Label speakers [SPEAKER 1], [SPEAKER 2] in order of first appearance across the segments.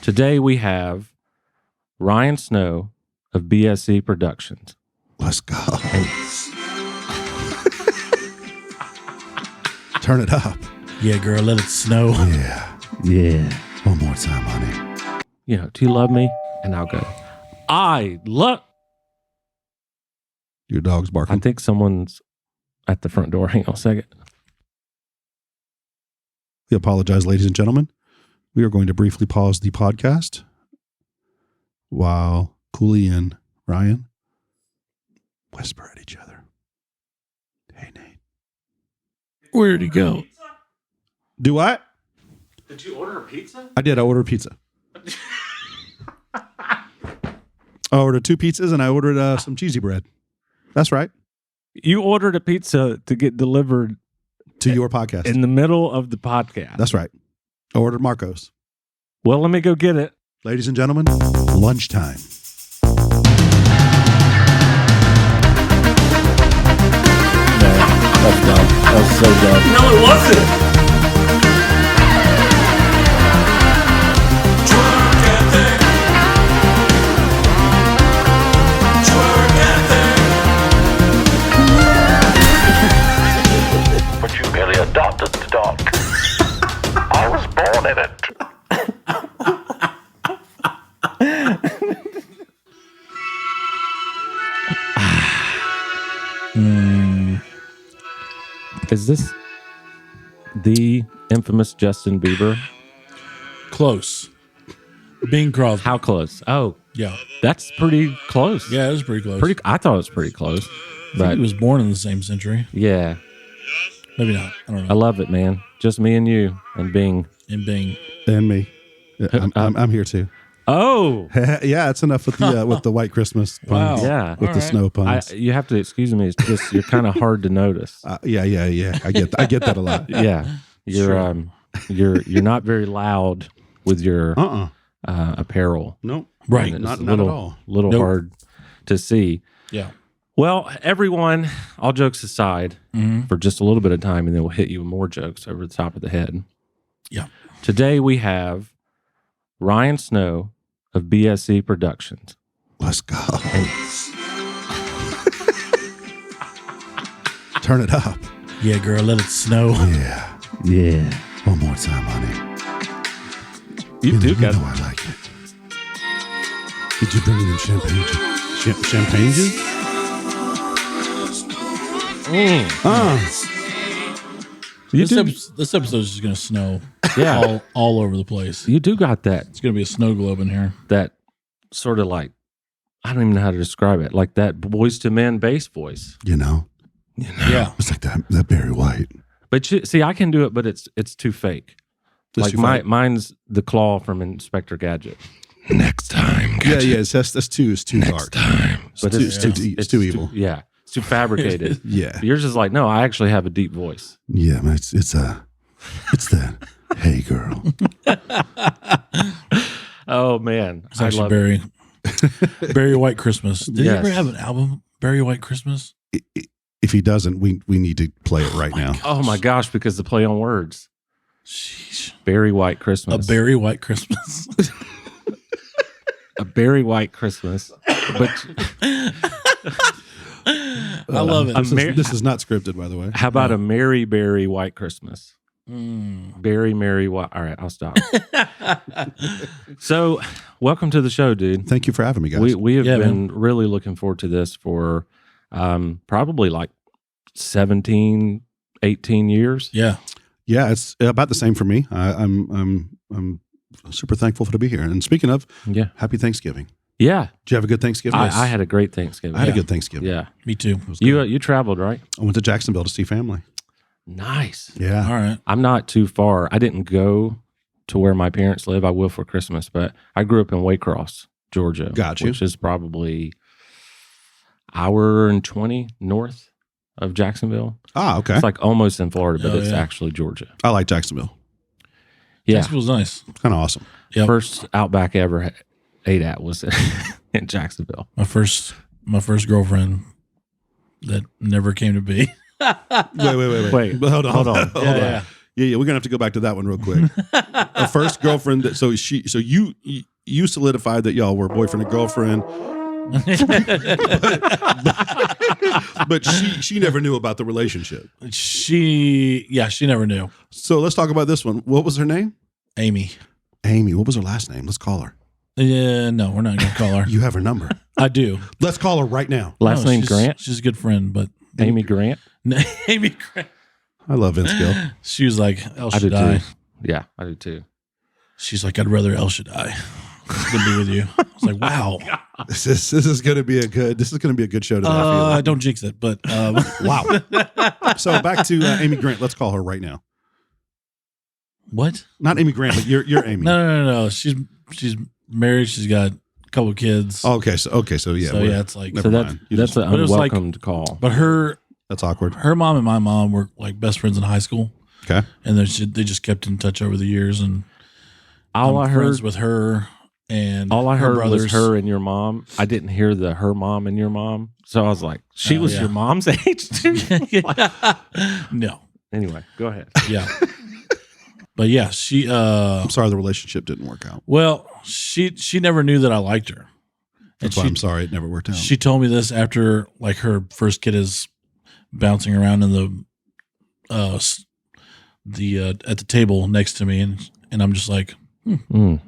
[SPEAKER 1] Today we have Ryan Snow of BSC Productions.
[SPEAKER 2] Let's go. Turn it up.
[SPEAKER 3] Yeah, girl, let it snow.
[SPEAKER 2] Yeah. One more time, honey.
[SPEAKER 1] You know, do you love me? And I'll go, I love...
[SPEAKER 2] Your dog's barking.
[SPEAKER 1] I think someone's at the front door. Hang on a second.
[SPEAKER 2] We apologize, ladies and gentlemen. We are going to briefly pause the podcast while Cooley and Ryan whisper at each other. Hey, Nate.
[SPEAKER 3] Where'd he go?
[SPEAKER 2] Do what?
[SPEAKER 1] Did you order a pizza?
[SPEAKER 2] I did. I ordered pizza. I ordered 2 pizzas and I ordered some cheesy bread. That's right.
[SPEAKER 1] You ordered a pizza to get delivered
[SPEAKER 2] to your podcast.
[SPEAKER 1] in the middle of the podcast.
[SPEAKER 2] That's right. I ordered Marco's.
[SPEAKER 1] Well, let me go get it.
[SPEAKER 2] Ladies and gentlemen, lunchtime.
[SPEAKER 1] That's dumb. That was so dumb.
[SPEAKER 3] No, it wasn't.
[SPEAKER 4] But you merely adopted the dog. I was born in it.
[SPEAKER 1] Is this the infamous Justin Bieber?
[SPEAKER 3] Close. Bing Crosby.
[SPEAKER 1] How close? Oh,
[SPEAKER 3] Yeah.
[SPEAKER 1] that's pretty close.
[SPEAKER 3] Yeah, it was pretty close.
[SPEAKER 1] I thought it was pretty close.
[SPEAKER 3] I think
[SPEAKER 1] But
[SPEAKER 3] he was born in the same century.
[SPEAKER 1] yeah,
[SPEAKER 3] Maybe not. I don't
[SPEAKER 1] I
[SPEAKER 3] know.
[SPEAKER 1] love it, man. Just me and you and Bing.
[SPEAKER 3] And Bing.
[SPEAKER 2] And me. Yeah, I'm here too.
[SPEAKER 1] Oh,
[SPEAKER 2] Yeah, it's enough with the white Christmas puns.
[SPEAKER 3] Wow.
[SPEAKER 1] yeah.
[SPEAKER 2] With the
[SPEAKER 3] All right.
[SPEAKER 2] snow puns.
[SPEAKER 1] You have to excuse me. It's just you're kind of hard to notice.
[SPEAKER 2] Yeah. I get that a lot.
[SPEAKER 1] Yeah, you're not very loud with your apparel.
[SPEAKER 2] Nope.
[SPEAKER 3] Right.
[SPEAKER 1] It's
[SPEAKER 2] Not
[SPEAKER 1] a
[SPEAKER 2] at
[SPEAKER 1] little,
[SPEAKER 2] all.
[SPEAKER 1] Little
[SPEAKER 3] Nope.
[SPEAKER 1] hard to see.
[SPEAKER 3] Yeah.
[SPEAKER 1] Well, everyone, all jokes aside, for just a little bit of time, and then we'll hit you with more jokes over the top of the head.
[SPEAKER 3] Yeah.
[SPEAKER 1] Today we have Ryan Snow of BSC Productions.
[SPEAKER 2] Let's go. Turn it up.
[SPEAKER 3] Yeah, girl, let it snow.
[SPEAKER 2] Yeah. One more time, honey.
[SPEAKER 1] You
[SPEAKER 2] know,
[SPEAKER 1] do
[SPEAKER 2] you
[SPEAKER 1] got
[SPEAKER 2] know I like it. Did you bring them champagne? Champagne juice?
[SPEAKER 3] This episode is just going to snow
[SPEAKER 1] Yeah.
[SPEAKER 3] all over the place.
[SPEAKER 1] You do got that
[SPEAKER 3] It's going to be a snow globe in here.
[SPEAKER 1] sort of like, I don't even know how to describe it, like that Boys to Men bass voice.
[SPEAKER 2] You know,
[SPEAKER 3] Yeah.
[SPEAKER 2] it's like that Barry White.
[SPEAKER 1] But see, I can do it, but it's too fake.
[SPEAKER 2] It's
[SPEAKER 1] Like
[SPEAKER 2] too fake.
[SPEAKER 1] mine's the claw from Inspector Gadget.
[SPEAKER 2] Next time. Yeah. That's too dark.
[SPEAKER 1] Time. But
[SPEAKER 2] It's too evil.
[SPEAKER 1] Yeah. It's too fabricated.
[SPEAKER 2] Yeah.
[SPEAKER 1] Yours is like, no, I actually have a deep voice.
[SPEAKER 2] Yeah, man, it's that. Hey, girl.
[SPEAKER 1] Oh, man.
[SPEAKER 3] It's actually Barry White Christmas. Did he
[SPEAKER 1] Yes.
[SPEAKER 3] ever have an album, Barry White Christmas?
[SPEAKER 2] If he doesn't, we need to play it right now.
[SPEAKER 1] Oh, my gosh, because the play on words.
[SPEAKER 3] Sheesh.
[SPEAKER 1] Barry White Christmas.
[SPEAKER 3] A Barry White Christmas.
[SPEAKER 1] A Barry White Christmas. But
[SPEAKER 3] I love it.
[SPEAKER 2] This is not scripted, by the way.
[SPEAKER 1] how about a Merry Barry White Christmas?
[SPEAKER 3] Mm.
[SPEAKER 1] Barry, Merry White. All right, I'll stop. So, welcome to the show, dude.
[SPEAKER 2] Thank you for having me, guys.
[SPEAKER 1] We have
[SPEAKER 3] Yeah,
[SPEAKER 1] been really looking forward to this for probably like 17, 18 years.
[SPEAKER 3] Yeah.
[SPEAKER 2] Yeah, it's about the same for me. I'm super thankful to be here. And speaking of,
[SPEAKER 1] Yeah.
[SPEAKER 2] happy Thanksgiving.
[SPEAKER 1] Yeah.
[SPEAKER 2] Did you have a good Thanksgiving?
[SPEAKER 1] I had a great Thanksgiving.
[SPEAKER 2] I had a good Thanksgiving.
[SPEAKER 1] Yeah.
[SPEAKER 3] Me too.
[SPEAKER 2] It was good.
[SPEAKER 1] You traveled, right?
[SPEAKER 2] I went to Jacksonville to see family.
[SPEAKER 1] Nice.
[SPEAKER 2] Yeah.
[SPEAKER 3] All right.
[SPEAKER 1] I'm not too far. I didn't go to where my parents live. I will for Christmas, but I grew up in Waycross, Georgia.
[SPEAKER 2] Got you.
[SPEAKER 1] Which is probably hour and 20 north of Jacksonville.
[SPEAKER 2] Ah, okay.
[SPEAKER 1] It's like almost in Florida, but
[SPEAKER 3] Oh,
[SPEAKER 1] it's
[SPEAKER 3] yeah.
[SPEAKER 1] actually Georgia.
[SPEAKER 2] I like Jacksonville.
[SPEAKER 1] Yeah.
[SPEAKER 3] Jacksonville's nice.
[SPEAKER 2] Kind of awesome.
[SPEAKER 3] Yep.
[SPEAKER 1] First Outback I ever ate at was in Jacksonville.
[SPEAKER 3] My first girlfriend that never came to be.
[SPEAKER 2] Wait.
[SPEAKER 1] Wait.
[SPEAKER 2] Hold on.
[SPEAKER 3] Yeah.
[SPEAKER 2] Yeah, we're gonna have to go back to that one real quick. A first girlfriend. You solidified that y'all were boyfriend and girlfriend, but she never knew about the relationship.
[SPEAKER 3] She never knew.
[SPEAKER 2] So let's talk about this one. What was her name?
[SPEAKER 3] Amy.
[SPEAKER 2] Amy. What was her last name? Let's call her.
[SPEAKER 3] Yeah, no, we're not gonna call her.
[SPEAKER 2] You have her number.
[SPEAKER 3] I do.
[SPEAKER 2] Let's call her right now.
[SPEAKER 1] Last name Grant?
[SPEAKER 3] She's a good friend, but
[SPEAKER 1] Amy Grant?
[SPEAKER 3] Amy Grant.
[SPEAKER 2] I love Vince Gill.
[SPEAKER 3] She was like, El
[SPEAKER 1] I do
[SPEAKER 3] Shaddai.
[SPEAKER 1] too. Yeah, I do too.
[SPEAKER 3] She's like, I'd rather El Shaddai than be with you. I was like, wow.
[SPEAKER 2] This is going to be a good show today. I feel like.
[SPEAKER 3] Don't jinx it, but
[SPEAKER 2] Wow. So back to Amy Grant. Let's call her right now.
[SPEAKER 3] what?
[SPEAKER 2] Not Amy Grant, but you're Amy.
[SPEAKER 3] No. She's married. She's got a couple of kids.
[SPEAKER 2] Oh, okay. So yeah.
[SPEAKER 3] So yeah, it's like,
[SPEAKER 2] Never
[SPEAKER 1] So
[SPEAKER 2] mind.
[SPEAKER 1] that's an
[SPEAKER 3] But it was like-
[SPEAKER 1] unwelcomed call.
[SPEAKER 3] but
[SPEAKER 2] That's awkward.
[SPEAKER 3] her mom and my mom were like best friends in high school,
[SPEAKER 2] Okay.
[SPEAKER 3] and they just kept in touch over the years. And
[SPEAKER 1] All I
[SPEAKER 3] I'm
[SPEAKER 1] heard
[SPEAKER 3] friends with her and
[SPEAKER 1] All I
[SPEAKER 3] her
[SPEAKER 1] heard
[SPEAKER 3] brothers.
[SPEAKER 1] was her and your mom. I didn't hear the her mom and your mom. So I was like, she
[SPEAKER 3] Oh,
[SPEAKER 1] was
[SPEAKER 3] yeah.
[SPEAKER 1] your mom's age too?
[SPEAKER 3] No,
[SPEAKER 1] Anyway, go ahead.
[SPEAKER 3] yeah, but yeah, she.
[SPEAKER 2] I'm sorry the relationship didn't work out.
[SPEAKER 3] Well, she never knew that I liked her.
[SPEAKER 2] That's
[SPEAKER 3] And
[SPEAKER 2] why I'm sorry it never worked out.
[SPEAKER 3] She told me this after like her first kid is bouncing around in the at the table next to me, and I'm just like,
[SPEAKER 1] Mm.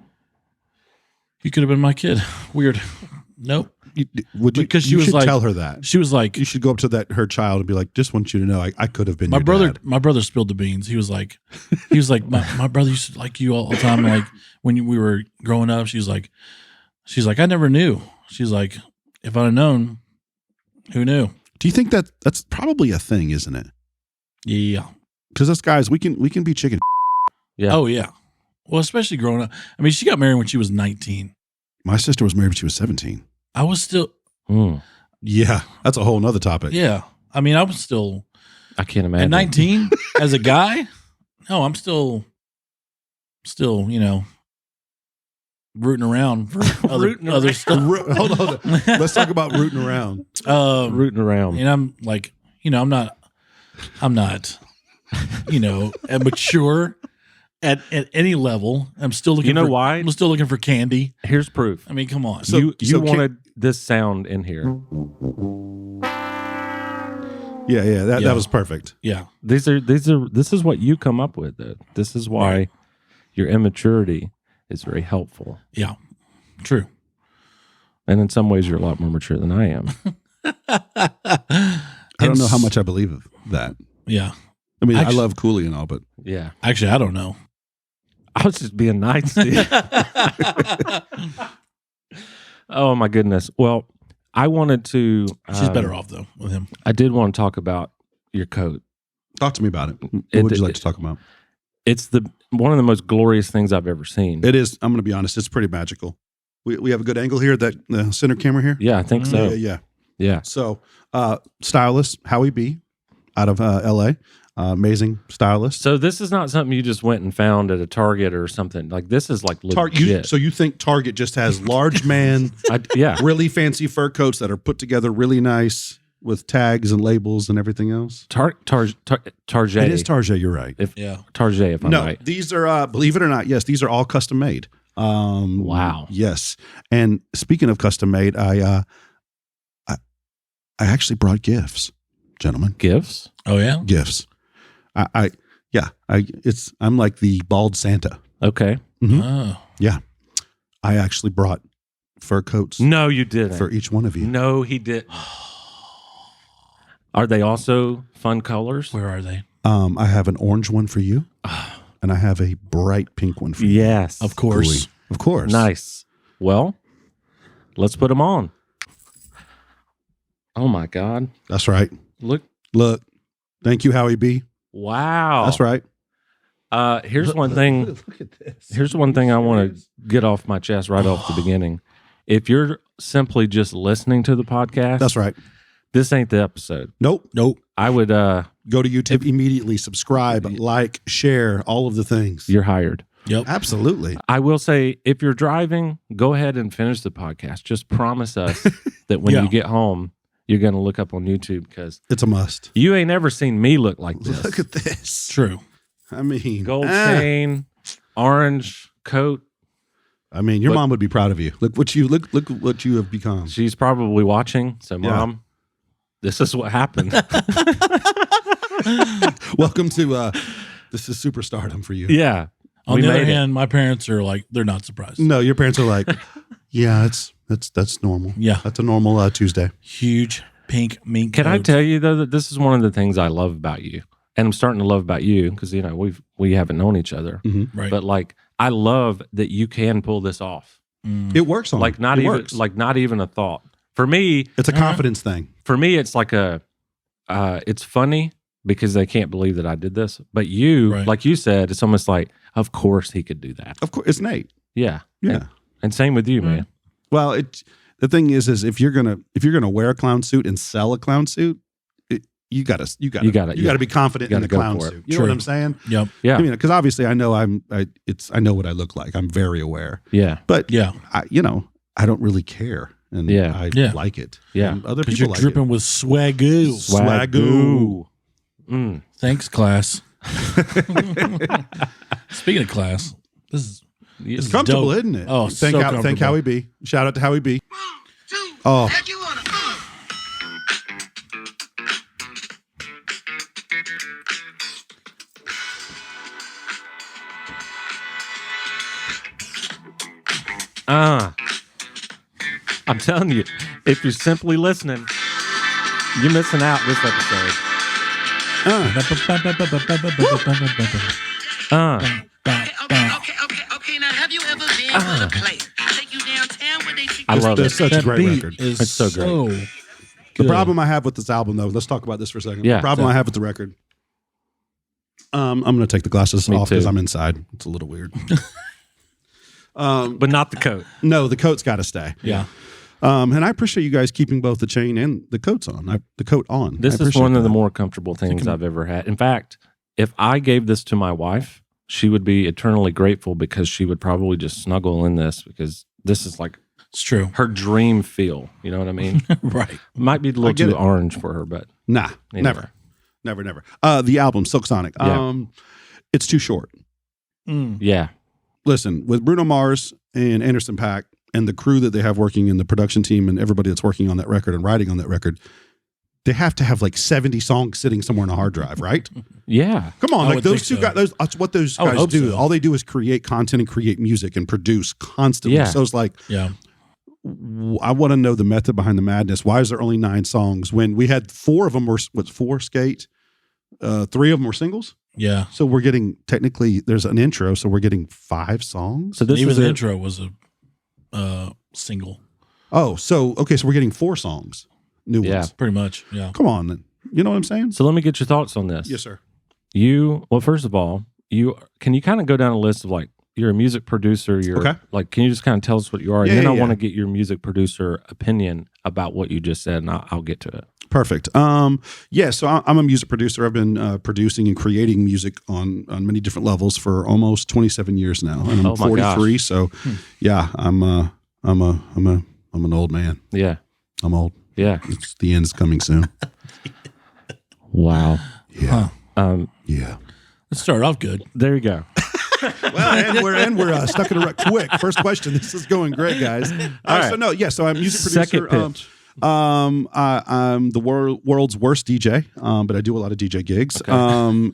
[SPEAKER 3] you could have been my kid. Weird. Nope. Because she
[SPEAKER 2] you
[SPEAKER 3] was
[SPEAKER 2] should
[SPEAKER 3] like-
[SPEAKER 2] tell her that.
[SPEAKER 3] She was like,
[SPEAKER 2] You should go up to her child and be like, just want you to know I could have been
[SPEAKER 3] my
[SPEAKER 2] your
[SPEAKER 3] brother.
[SPEAKER 2] dad.
[SPEAKER 3] My brother spilled the beans. He was like, my brother used to like you all the time. Like when we were growing up, she's like, I never knew. She's like, if I'd have known, who knew?
[SPEAKER 2] Do you think that's probably a thing, isn't it?
[SPEAKER 3] Yeah.
[SPEAKER 2] Because us guys, we can be chicken.
[SPEAKER 1] Yeah.
[SPEAKER 3] Oh yeah. Well, especially growing up. I mean, she got married when she was 19.
[SPEAKER 2] My sister was married when she was 17.
[SPEAKER 3] I was still,
[SPEAKER 1] Mm.
[SPEAKER 2] Yeah, that's a whole nother topic.
[SPEAKER 3] yeah. I mean, I was still
[SPEAKER 1] I can't imagine.
[SPEAKER 3] at 19 as a guy. No, I'm still, rooting around for other stuff.
[SPEAKER 2] Hold on. Let's talk about rooting around.
[SPEAKER 1] Rooting around.
[SPEAKER 3] And I'm like, I'm not, mature at any level. I'm still looking.
[SPEAKER 1] You know
[SPEAKER 3] for,
[SPEAKER 1] why?
[SPEAKER 3] I'm still looking for candy.
[SPEAKER 1] Here's proof.
[SPEAKER 3] I mean, come on.
[SPEAKER 2] So-
[SPEAKER 1] you
[SPEAKER 2] can-
[SPEAKER 1] wanted this sound in here.
[SPEAKER 2] Yeah, that
[SPEAKER 3] Yeah.
[SPEAKER 2] was perfect.
[SPEAKER 3] Yeah.
[SPEAKER 1] This is what you come up with. This is why
[SPEAKER 3] Right.
[SPEAKER 1] your immaturity is very helpful.
[SPEAKER 3] Yeah. True.
[SPEAKER 1] And in some ways, you're a lot more mature than I am.
[SPEAKER 2] I don't know how much I believe of that.
[SPEAKER 3] Yeah.
[SPEAKER 2] I mean,
[SPEAKER 3] Actually-
[SPEAKER 2] I love Cooley and all, but
[SPEAKER 1] Yeah.
[SPEAKER 3] Actually, I don't know.
[SPEAKER 1] I was just being nice to you. Oh, my goodness. Well, I wanted to.
[SPEAKER 3] She's better off though with him.
[SPEAKER 1] I did want to talk about your coat.
[SPEAKER 2] talk to me about it. What
[SPEAKER 1] It-
[SPEAKER 2] would you like
[SPEAKER 1] it-
[SPEAKER 2] to talk about?
[SPEAKER 1] It's one of the most glorious things I've ever seen.
[SPEAKER 2] It is. I'm going to be honest. It's pretty magical. We have a good angle here. That center camera here.
[SPEAKER 1] Yeah, I think so.
[SPEAKER 2] Yeah. So, stylist Howie B, out of L.A. Amazing stylist.
[SPEAKER 1] So this is not something you just went and found at a Target or something. Like this is like legit.
[SPEAKER 2] So you think Target just has large man,
[SPEAKER 1] Yeah.
[SPEAKER 2] really fancy fur coats that are put together really nice with tags and labels and everything else?
[SPEAKER 1] Target.
[SPEAKER 2] It is Target. You're right.
[SPEAKER 3] Yeah.
[SPEAKER 1] Target, if I'm
[SPEAKER 2] No,
[SPEAKER 1] right.
[SPEAKER 2] these are, believe it or not, yes, these are all custom made.
[SPEAKER 1] Wow.
[SPEAKER 2] Yes. And speaking of custom made, I actually brought gifts, gentlemen.
[SPEAKER 1] Gifts?
[SPEAKER 3] Oh yeah.
[SPEAKER 2] Gifts. I'm like the bald Santa.
[SPEAKER 1] Okay.
[SPEAKER 2] Mhm.
[SPEAKER 3] Oh.
[SPEAKER 2] Yeah. I actually brought fur coats
[SPEAKER 1] No, you didn't.
[SPEAKER 2] for each one of you.
[SPEAKER 1] No, he didn't. Are they also fun colors?
[SPEAKER 3] Where are they?
[SPEAKER 2] I have an orange one for you, and I have a bright pink one for you.
[SPEAKER 1] Yes.
[SPEAKER 3] Of course.
[SPEAKER 2] Cooley. Of course.
[SPEAKER 1] Nice. Well, let's put them on. Oh my God.
[SPEAKER 2] That's right.
[SPEAKER 1] Look.
[SPEAKER 2] Thank you, Howie B.
[SPEAKER 1] Wow.
[SPEAKER 2] That's right.
[SPEAKER 1] Here's one thing.
[SPEAKER 2] Look at this.
[SPEAKER 1] Here's one thing I want to get off my chest right off the beginning. If you're simply just listening to the podcast,
[SPEAKER 2] That's right.
[SPEAKER 1] this ain't the episode.
[SPEAKER 2] Nope.
[SPEAKER 1] I would
[SPEAKER 2] Go to YouTube immediately, subscribe, like, share, all of the things.
[SPEAKER 1] you're hired.
[SPEAKER 3] Yep.
[SPEAKER 2] Absolutely.
[SPEAKER 1] I will say if you're driving, go ahead and finish the podcast. Just promise us that when
[SPEAKER 3] Yeah.
[SPEAKER 1] you get home, you're going to look up on YouTube because
[SPEAKER 2] It's a must.
[SPEAKER 1] you ain't ever seen me look like this.
[SPEAKER 2] Look at this.
[SPEAKER 3] True.
[SPEAKER 2] I mean,
[SPEAKER 1] gold chain, orange coat.
[SPEAKER 2] I mean, your mom would be proud of you. Look what you have become.
[SPEAKER 1] She's probably watching. So,
[SPEAKER 2] Yeah.
[SPEAKER 1] Mom, this is what happened.
[SPEAKER 2] Welcome to this is superstardom for you.
[SPEAKER 1] Yeah.
[SPEAKER 3] On
[SPEAKER 1] We
[SPEAKER 3] the other
[SPEAKER 1] made it.
[SPEAKER 3] hand, my parents are like, they're not surprised.
[SPEAKER 2] No, your parents are like, yeah, that's normal.
[SPEAKER 3] Yeah.
[SPEAKER 2] That's a normal Tuesday.
[SPEAKER 3] Huge pink mink
[SPEAKER 1] Can I
[SPEAKER 3] coat.
[SPEAKER 1] tell you though that this is one of the things I love about you, and I'm starting to love about you because we haven't known each other,
[SPEAKER 3] Right.
[SPEAKER 1] but like I love that you can pull this off.
[SPEAKER 2] It works on
[SPEAKER 1] Like
[SPEAKER 2] me.
[SPEAKER 1] not
[SPEAKER 2] It
[SPEAKER 1] even
[SPEAKER 2] works.
[SPEAKER 1] like not even a thought. For me,
[SPEAKER 2] It's a confidence thing.
[SPEAKER 1] it's like it's funny because they can't believe that I did this. But you,
[SPEAKER 3] Right.
[SPEAKER 1] like you said, it's almost like, of course he could do that.
[SPEAKER 2] Of course, it's Nate.
[SPEAKER 1] Yeah,
[SPEAKER 2] Yeah.
[SPEAKER 1] and same with you, man.
[SPEAKER 2] Well, the thing is if you're gonna wear a clown suit and sell a clown suit, you gotta be confident
[SPEAKER 1] You
[SPEAKER 2] in the
[SPEAKER 1] gotta go
[SPEAKER 2] clown
[SPEAKER 1] for it.
[SPEAKER 2] suit. You know what
[SPEAKER 3] True.
[SPEAKER 2] I'm saying?
[SPEAKER 3] Yep.
[SPEAKER 1] Yeah,
[SPEAKER 2] I mean, because obviously I know I know what I look like. I'm very aware,
[SPEAKER 1] yeah,
[SPEAKER 2] but
[SPEAKER 3] Yeah.
[SPEAKER 2] I don't really care, and
[SPEAKER 1] Yeah.
[SPEAKER 2] I
[SPEAKER 3] Yeah.
[SPEAKER 2] like it.
[SPEAKER 1] Yeah.
[SPEAKER 2] And other
[SPEAKER 3] Because
[SPEAKER 2] people
[SPEAKER 3] you're
[SPEAKER 2] like
[SPEAKER 3] dripping with swagoo.
[SPEAKER 2] Swagoo.
[SPEAKER 1] Mm.
[SPEAKER 3] Thanks, class. Speaking of class, this is
[SPEAKER 2] It's comfortable,
[SPEAKER 3] dope.
[SPEAKER 2] isn't it?
[SPEAKER 3] Oh,
[SPEAKER 2] thank
[SPEAKER 3] so
[SPEAKER 2] thank
[SPEAKER 3] comfortable.
[SPEAKER 2] Howie B. Shout out to Howie B. Oh,
[SPEAKER 1] I'm telling you, if you're simply listening, you're missing out this episode.
[SPEAKER 5] Okay. Now, have you ever been to a place? Take you downtown where they treat
[SPEAKER 1] I love
[SPEAKER 2] that's
[SPEAKER 1] it.
[SPEAKER 2] such a
[SPEAKER 3] that
[SPEAKER 2] great
[SPEAKER 3] beat
[SPEAKER 2] record.
[SPEAKER 3] is
[SPEAKER 1] It's so great.
[SPEAKER 2] The
[SPEAKER 3] good.
[SPEAKER 2] problem I have with this album, though, let's talk about this for a second.
[SPEAKER 1] Yeah.
[SPEAKER 2] The problem I have with the record. I'm going to take the glasses
[SPEAKER 1] Me
[SPEAKER 2] off because
[SPEAKER 1] too.
[SPEAKER 2] I'm inside. It's a little weird.
[SPEAKER 1] But not the coat.
[SPEAKER 2] No, the coat's got to stay.
[SPEAKER 3] Yeah.
[SPEAKER 2] And I appreciate you guys keeping both the chain and the coats on. The coat on.
[SPEAKER 1] This
[SPEAKER 2] I
[SPEAKER 1] is
[SPEAKER 2] appreciate
[SPEAKER 1] one of the
[SPEAKER 2] that.
[SPEAKER 1] more comfortable things I've ever had. In fact, if I gave this to my wife, she would be eternally grateful because she would probably just snuggle in this because this is like
[SPEAKER 3] It's true.
[SPEAKER 1] her dream feel. You know what I mean?
[SPEAKER 3] Right.
[SPEAKER 1] Might be a little
[SPEAKER 2] get
[SPEAKER 1] too
[SPEAKER 2] it.
[SPEAKER 1] orange for her, but
[SPEAKER 2] Nah,
[SPEAKER 1] anyway.
[SPEAKER 2] never. The album Silk Sonic.
[SPEAKER 1] Yeah.
[SPEAKER 2] It's too short.
[SPEAKER 1] Yeah.
[SPEAKER 2] Listen, with Bruno Mars and Anderson .Paak and the crew that they have working in the production team and everybody that's working on that record and writing on that record, they have to have like 70 songs sitting somewhere on a hard drive, right?
[SPEAKER 1] Yeah.
[SPEAKER 2] Come on,
[SPEAKER 3] I
[SPEAKER 2] like
[SPEAKER 3] would
[SPEAKER 2] those two
[SPEAKER 3] think so.
[SPEAKER 2] guys. That's what those
[SPEAKER 3] I would
[SPEAKER 2] guys
[SPEAKER 3] hope
[SPEAKER 2] do.
[SPEAKER 3] so.
[SPEAKER 2] All they do is create content and create music and produce constantly.
[SPEAKER 1] Yeah.
[SPEAKER 2] So it's like,
[SPEAKER 3] Yeah.
[SPEAKER 2] I want to know the method behind the madness. Why is there only 9 songs when we had 4 of them were four skate, 3 of them were singles?
[SPEAKER 3] Yeah.
[SPEAKER 2] So we're getting technically there's an intro, so we're getting 5 songs.
[SPEAKER 1] So this
[SPEAKER 3] Even
[SPEAKER 1] is
[SPEAKER 3] the
[SPEAKER 1] a,
[SPEAKER 3] intro was a single.
[SPEAKER 2] Oh, so okay, so we're getting 4 songs, new
[SPEAKER 1] Yeah.
[SPEAKER 2] ones.
[SPEAKER 3] Pretty much. Yeah.
[SPEAKER 2] Come on, then. You know what I'm saying?
[SPEAKER 1] So let me get your thoughts on this.
[SPEAKER 2] Yes, sir.
[SPEAKER 1] First of all, can you kind of go down a list of like you're a music producer, you're
[SPEAKER 2] Okay.
[SPEAKER 1] like, can you just kind of tell us what you are?
[SPEAKER 2] Yeah,
[SPEAKER 1] And then
[SPEAKER 2] yeah,
[SPEAKER 1] I want
[SPEAKER 2] yeah.
[SPEAKER 1] to get your music producer opinion about what you just said, and I'll get to it.
[SPEAKER 2] Perfect. Yeah, so I'm a music producer. I've been producing and creating music on many different levels for almost 27 years now, and I'm
[SPEAKER 1] Oh, my
[SPEAKER 2] 43.
[SPEAKER 1] gosh.
[SPEAKER 2] So, yeah, I'm an old man.
[SPEAKER 1] Yeah.
[SPEAKER 2] I'm old.
[SPEAKER 1] Yeah.
[SPEAKER 2] It's the end's coming soon.
[SPEAKER 1] Wow.
[SPEAKER 2] Yeah, yeah.
[SPEAKER 3] Let's start off good.
[SPEAKER 1] There you go.
[SPEAKER 2] Well, we're stuck in a rut. Quick, first question. This is going great, guys.
[SPEAKER 1] right.
[SPEAKER 2] So no, yeah. So I'm a music producer.
[SPEAKER 1] Second pitch.
[SPEAKER 2] I'm the world's worst DJ, but I do a lot of DJ gigs.
[SPEAKER 1] Okay.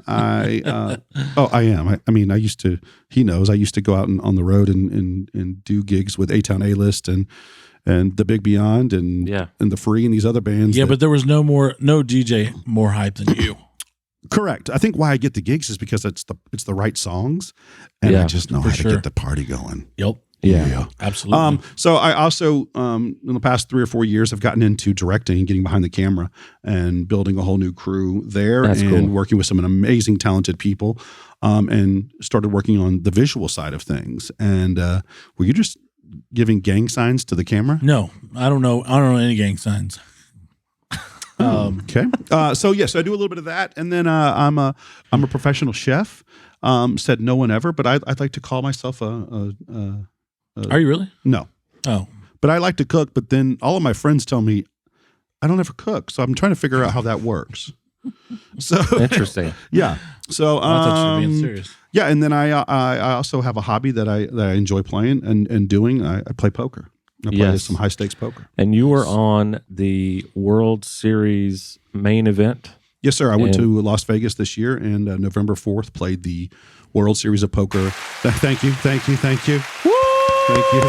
[SPEAKER 2] I am. I mean, I used to. He knows. I used to go out on the road and do gigs with A-Town A-List and the Big Beyond and
[SPEAKER 1] Yeah.
[SPEAKER 2] and the Free and these other bands.
[SPEAKER 3] Yeah,
[SPEAKER 2] that-
[SPEAKER 3] but there was no DJ more hype than you.
[SPEAKER 2] correct. I think why I get the gigs is because it's the right songs, and I
[SPEAKER 1] Yeah,
[SPEAKER 2] just know
[SPEAKER 3] for
[SPEAKER 2] how to
[SPEAKER 3] sure.
[SPEAKER 2] get the party going.
[SPEAKER 3] Yep.
[SPEAKER 1] Yeah.
[SPEAKER 3] Absolutely.
[SPEAKER 2] So I also, in the past 3 or 4 years, have gotten into directing and getting behind the camera and building a whole new crew there
[SPEAKER 1] That's
[SPEAKER 2] and
[SPEAKER 1] cool.
[SPEAKER 2] working with some amazing, talented people, and started working on the visual side of things. And were you just giving gang signs to the camera?
[SPEAKER 3] no, I don't know. I don't know any gang signs.
[SPEAKER 2] Okay. So yes, I do a little bit of that, and then I'm a professional chef. Said no one ever, but I'd like to call myself
[SPEAKER 3] Are you really?
[SPEAKER 2] no.
[SPEAKER 3] Oh,
[SPEAKER 2] But I like to cook. But then all of my friends tell me I don't ever cook, so I'm trying to figure out how that works. So
[SPEAKER 1] Interesting.
[SPEAKER 2] yeah. So
[SPEAKER 3] I thought you were being serious.
[SPEAKER 2] yeah, and then I also have a hobby that I enjoy playing and doing. I play poker. I play
[SPEAKER 1] Yes.
[SPEAKER 2] some high stakes poker.
[SPEAKER 1] And you were on the World Series main event.
[SPEAKER 2] Yes, sir. I went
[SPEAKER 1] And-
[SPEAKER 2] to Las Vegas this year, and November 4th played the World Series of Poker. Thank you. Thank you. Thank you. Thank you.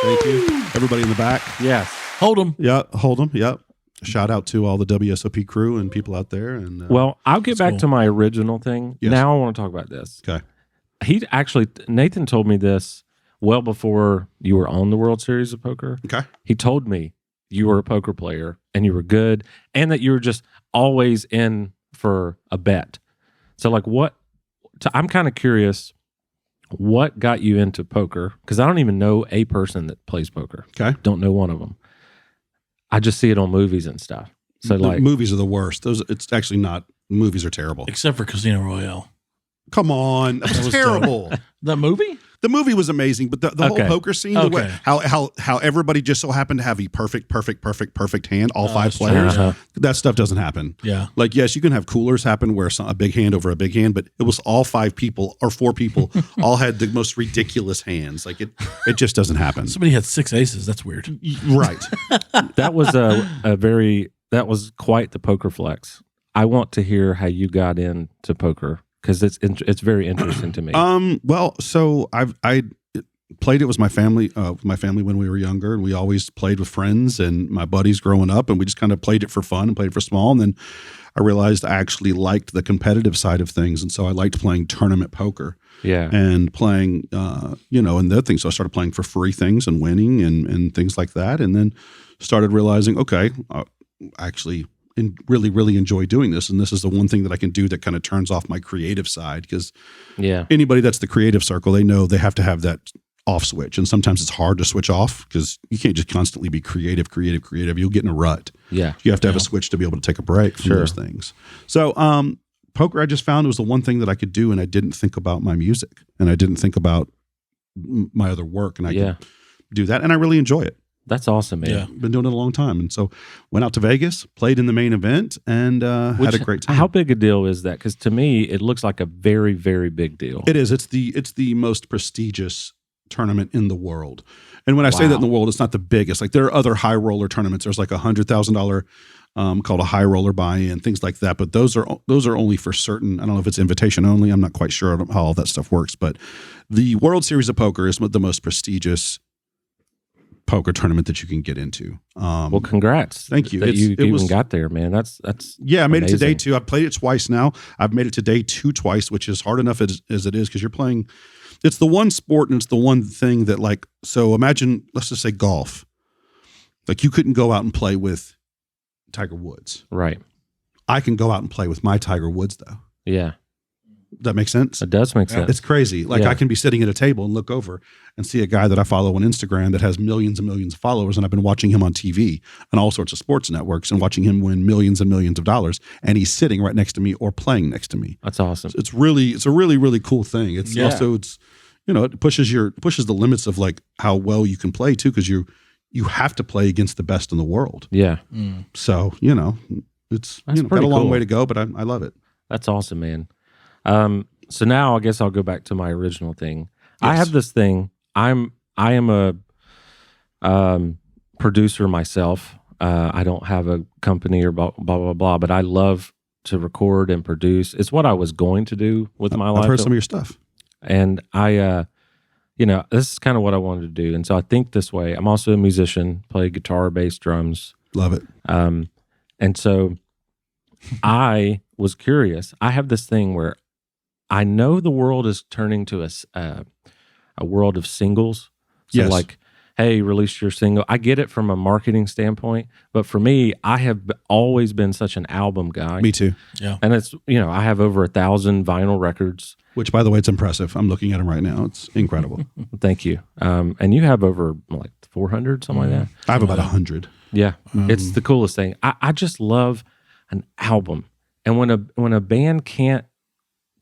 [SPEAKER 2] Thank you. Everybody in the back.
[SPEAKER 1] Yes.
[SPEAKER 3] Hold them.
[SPEAKER 2] Yeah, hold them. Yep. Shout out to all the WSOP crew and people out there. And
[SPEAKER 1] Well, I'll get
[SPEAKER 3] That's
[SPEAKER 1] back
[SPEAKER 3] cool.
[SPEAKER 1] to my original thing.
[SPEAKER 2] Yes.
[SPEAKER 1] Now I want to talk about this.
[SPEAKER 2] okay.
[SPEAKER 1] Nathan told me this well before you were on the World Series of Poker.
[SPEAKER 2] Okay.
[SPEAKER 1] He told me you were a poker player and you were good and that you were just always in for a bet. So like I'm kind of curious what got you into poker, because I don't even know a person that plays poker.
[SPEAKER 2] Okay.
[SPEAKER 1] Don't know one of them. I just see it on movies and stuff. So
[SPEAKER 2] The
[SPEAKER 1] like,
[SPEAKER 2] movies are the worst. It's actually not. Movies are terrible.
[SPEAKER 3] Except for Casino Royale.
[SPEAKER 2] Come on. That was
[SPEAKER 3] was
[SPEAKER 2] terrible.
[SPEAKER 3] That movie?
[SPEAKER 2] The movie was amazing, but the whole
[SPEAKER 1] Okay.
[SPEAKER 2] poker scene, the way,
[SPEAKER 3] Okay.
[SPEAKER 2] how everybody just so happened to have a perfect hand, all five
[SPEAKER 3] that's true.
[SPEAKER 2] players.
[SPEAKER 1] Uh-huh.
[SPEAKER 2] That stuff doesn't happen.
[SPEAKER 3] Yeah.
[SPEAKER 2] Like, yes, you can have coolers happen where a big hand over a big hand, but it was all five people or four people all had the most ridiculous hands. Like it just doesn't happen.
[SPEAKER 3] Somebody had 6 aces. That's weird.
[SPEAKER 2] Right.
[SPEAKER 1] that was that was quite the poker flex. I want to hear how you got into poker because it's very interesting to me.
[SPEAKER 2] Well, so I played it with my family when we were younger, and we always played with friends and my buddies growing up, and we just kind of played it for fun and played for small. And then I realized I actually liked the competitive side of things, and so I liked playing tournament poker
[SPEAKER 1] Yeah.
[SPEAKER 2] and playing, and the other things. So I started playing for free things and winning and things like that, and then started realizing, okay, I actually really, really enjoy doing this, and this is the one thing that I can do that kind of turns off my creative side, because
[SPEAKER 1] Yeah.
[SPEAKER 2] anybody that's the creative circle, they know they have to have that off switch, and sometimes it's hard to switch off because you can't just constantly be creative. You'll get in a rut.
[SPEAKER 1] Yeah.
[SPEAKER 2] You have to have a switch to be able to take a break from
[SPEAKER 1] Sure.
[SPEAKER 2] those things. So poker, I just found, was the one thing that I could do, and I didn't think about my music, and I didn't think about my other work, and I
[SPEAKER 1] Yeah.
[SPEAKER 2] could do that, and I really enjoy it.
[SPEAKER 1] That's awesome, man.
[SPEAKER 3] Yeah.
[SPEAKER 2] Been doing it a long time, and so went out to Vegas, played in the main event, and had a great time.
[SPEAKER 1] How big a deal is that? Because to me, it looks like a very, very big deal.
[SPEAKER 2] It is. It's the most prestigious tournament in the world. And when I say that in the world, it's not the biggest. Like there are other high roller tournaments. There's like $100,000 called a high roller buy-in, things like that. But those are only for certain. I don't know if it's invitation only. I'm not quite sure how all that stuff works. But the World Series of Poker is the most prestigious poker tournament that you can get into.
[SPEAKER 1] Well, congrats.
[SPEAKER 2] Thank you.
[SPEAKER 1] That you
[SPEAKER 2] It
[SPEAKER 1] even
[SPEAKER 2] was-
[SPEAKER 1] got there, man. That's
[SPEAKER 2] Yeah, I made it to day
[SPEAKER 1] amazing.
[SPEAKER 2] 2. I've played it twice now. I've made it to day 2 twice, which is hard enough as it is because you're playing. It's the one sport and it's the one thing that, like, so imagine, let's just say golf. Like you couldn't go out and play with Tiger Woods.
[SPEAKER 1] right.
[SPEAKER 2] I can go out and play with my Tiger Woods though.
[SPEAKER 1] Yeah.
[SPEAKER 2] Does that make sense?
[SPEAKER 1] It does make sense.
[SPEAKER 2] It's crazy. Like
[SPEAKER 1] Yeah.
[SPEAKER 2] I can be sitting at a table and look over and see a guy that I follow on Instagram that has millions and millions of followers, and I've been watching him on TV and all sorts of sports networks and watching him win millions and millions of dollars, and he's sitting right next to me or playing next to me.
[SPEAKER 1] That's awesome.
[SPEAKER 2] It's a really, really cool thing. It's
[SPEAKER 3] Yeah.
[SPEAKER 2] also it pushes the limits of like how well you can play too, because you have to play against the best in the world.
[SPEAKER 1] Yeah.
[SPEAKER 2] So it's
[SPEAKER 1] That's
[SPEAKER 2] got
[SPEAKER 1] pretty
[SPEAKER 2] a long
[SPEAKER 1] cool.
[SPEAKER 2] way to go, but I love it.
[SPEAKER 1] That's awesome, man. So now I guess I'll go back to my original thing. I
[SPEAKER 2] Yes.
[SPEAKER 1] have this thing. I am a producer myself. I don't have a company or blah blah blah blah, but I love to record and produce. It's what I was going to do with my
[SPEAKER 2] I've
[SPEAKER 1] life.
[SPEAKER 2] heard some of your stuff.
[SPEAKER 1] And I, this is kind of what I wanted to do. And so I think this way. I'm also a musician, play guitar, bass, drums.
[SPEAKER 2] Love it.
[SPEAKER 1] And so I was curious. I have this thing where I know the world is turning to a world of singles. So
[SPEAKER 2] Yes.
[SPEAKER 1] like, hey, release your single. I get it from a marketing standpoint, but for me, I have always been such an album guy.
[SPEAKER 2] Me too.
[SPEAKER 3] Yeah.
[SPEAKER 1] And it's, I have over 1,000 vinyl records.
[SPEAKER 2] Which, by the way, it's impressive. I'm looking at them right now. It's incredible.
[SPEAKER 1] Thank you. And you have over like 400, something like that.
[SPEAKER 2] I have about 100.
[SPEAKER 1] Yeah, it's the coolest thing. I just love an album, and when a band can't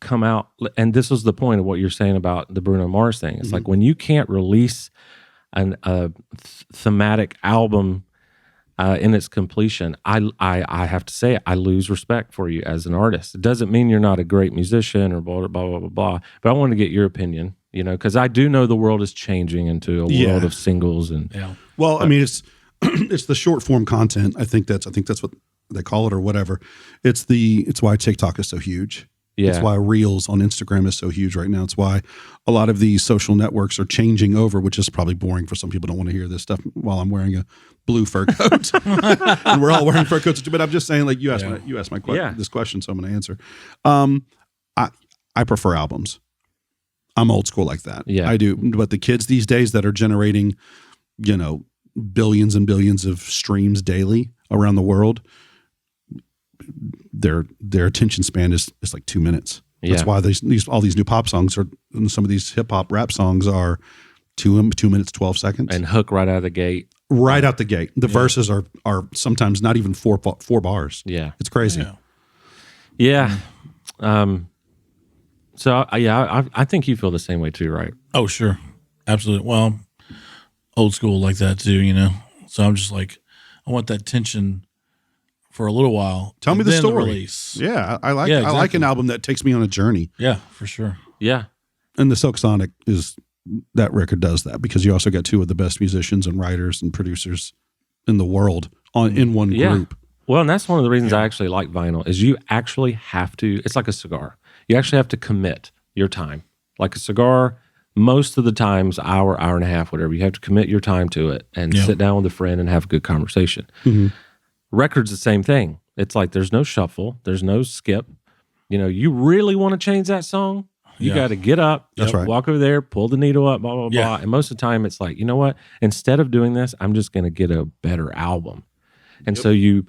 [SPEAKER 1] come out, and this is the point of what you're saying about the Bruno Mars thing. It's like when you can't release a thematic album in its completion, I have to say, I lose respect for you as an artist. It doesn't mean you're not a great musician or blah, blah, blah, blah, blah. But I want to get your opinion, because I do know the world is changing into a world of singles. And
[SPEAKER 2] Well, I mean, it's it's the short form content. I think that's what they call it or whatever. It's why TikTok is so huge.
[SPEAKER 1] Yeah.
[SPEAKER 2] It's why Reels on Instagram is so huge right now. It's why a lot of these social networks are changing over, which is probably boring for some people. Don't want to hear this stuff while I'm wearing a blue fur coat, and we're all wearing fur coats. But I'm just saying, like you asked my this question, so I'm going to answer. I prefer albums. I'm old school like that.
[SPEAKER 1] Yeah,
[SPEAKER 2] I do. But the kids these days that are generating, billions and billions of streams daily around the world, their attention span is like 2 minutes. That's why all these new pop songs are, and some of these hip hop rap songs are 2 minutes 12 seconds
[SPEAKER 1] and hook right out of the gate.
[SPEAKER 2] Right out the gate. The verses are sometimes not even four bars.
[SPEAKER 1] Yeah,
[SPEAKER 2] it's crazy.
[SPEAKER 1] Yeah. So I think you feel the same way too, right?
[SPEAKER 3] Oh, sure, absolutely. Well, old school like that too, So I'm just like, I want that tension for a little while.
[SPEAKER 2] Tell me the story.
[SPEAKER 3] Release.
[SPEAKER 2] Yeah, I like an album that takes me on a journey.
[SPEAKER 3] Yeah, for sure.
[SPEAKER 1] Yeah,
[SPEAKER 2] and the Silk Sonic that record does that, because you also got two of the best musicians and writers and producers in the world in one group.
[SPEAKER 1] Well, and that's one of the reasons I actually like vinyl is you actually have to. It's like a cigar. You actually have to commit your time. Like a cigar, most of the times, hour and a half, whatever. You have to commit your time to it and sit down with a friend and have a good conversation. Mm-hmm. Records, the same thing. It's like there's no shuffle, there's no skip. You really want to change that song, you got to get up, walk over there, pull the needle up, blah, blah, blah. And most of the time it's like, you know what? Instead of doing this, I'm just going to get a better album. And so you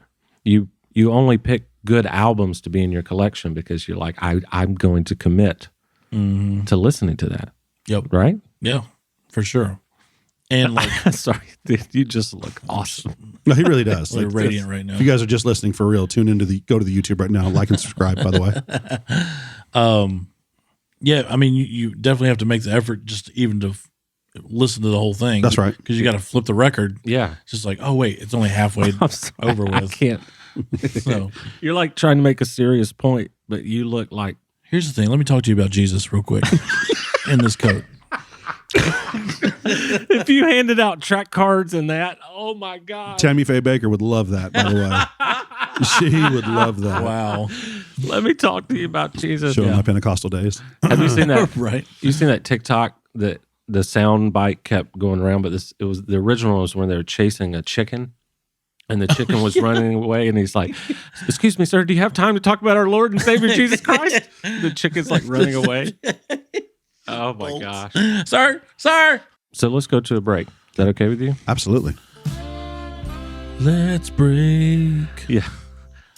[SPEAKER 1] only pick good albums to be in your collection because you're like, I'm going to commit to listening to that.
[SPEAKER 3] Yep.
[SPEAKER 1] Right?
[SPEAKER 3] Yeah, for sure. And like,
[SPEAKER 1] sorry, dude, you just look awesome.
[SPEAKER 2] No, he really does.
[SPEAKER 3] We're radiant right now.
[SPEAKER 2] If you guys are just listening for real, go to the YouTube right now, like and subscribe, by the way.
[SPEAKER 3] Yeah, I mean, you definitely have to make the effort just even to listen to the whole thing.
[SPEAKER 2] That's right.
[SPEAKER 3] Because you got to flip the record.
[SPEAKER 1] Yeah.
[SPEAKER 3] It's just like, oh, wait, it's only halfway over with.
[SPEAKER 1] I can't.
[SPEAKER 3] So
[SPEAKER 1] you're like trying to make a serious point, but you look like.
[SPEAKER 3] Here's the thing. Let me talk to you about Jesus real quick in this coat.
[SPEAKER 1] If you handed out track cards and that, oh my God.
[SPEAKER 2] Tammy Faye Baker would love that, by the way. She would love that.
[SPEAKER 3] Wow.
[SPEAKER 1] Let me talk to you about Jesus.
[SPEAKER 2] Showing my Pentecostal days.
[SPEAKER 1] Have you seen that?
[SPEAKER 3] Right.
[SPEAKER 1] You've seen that TikTok that the sound bite kept going around, but the original was when they were chasing a chicken. And the chicken was running away, and he's like, "Excuse me, sir, do you have time to talk about our Lord and Savior Jesus Christ?" The chicken's like running away. Oh my gosh.
[SPEAKER 3] Sir.
[SPEAKER 1] So let's go to a break. Is that okay with you?
[SPEAKER 2] Absolutely.
[SPEAKER 3] Let's break.
[SPEAKER 1] Yeah.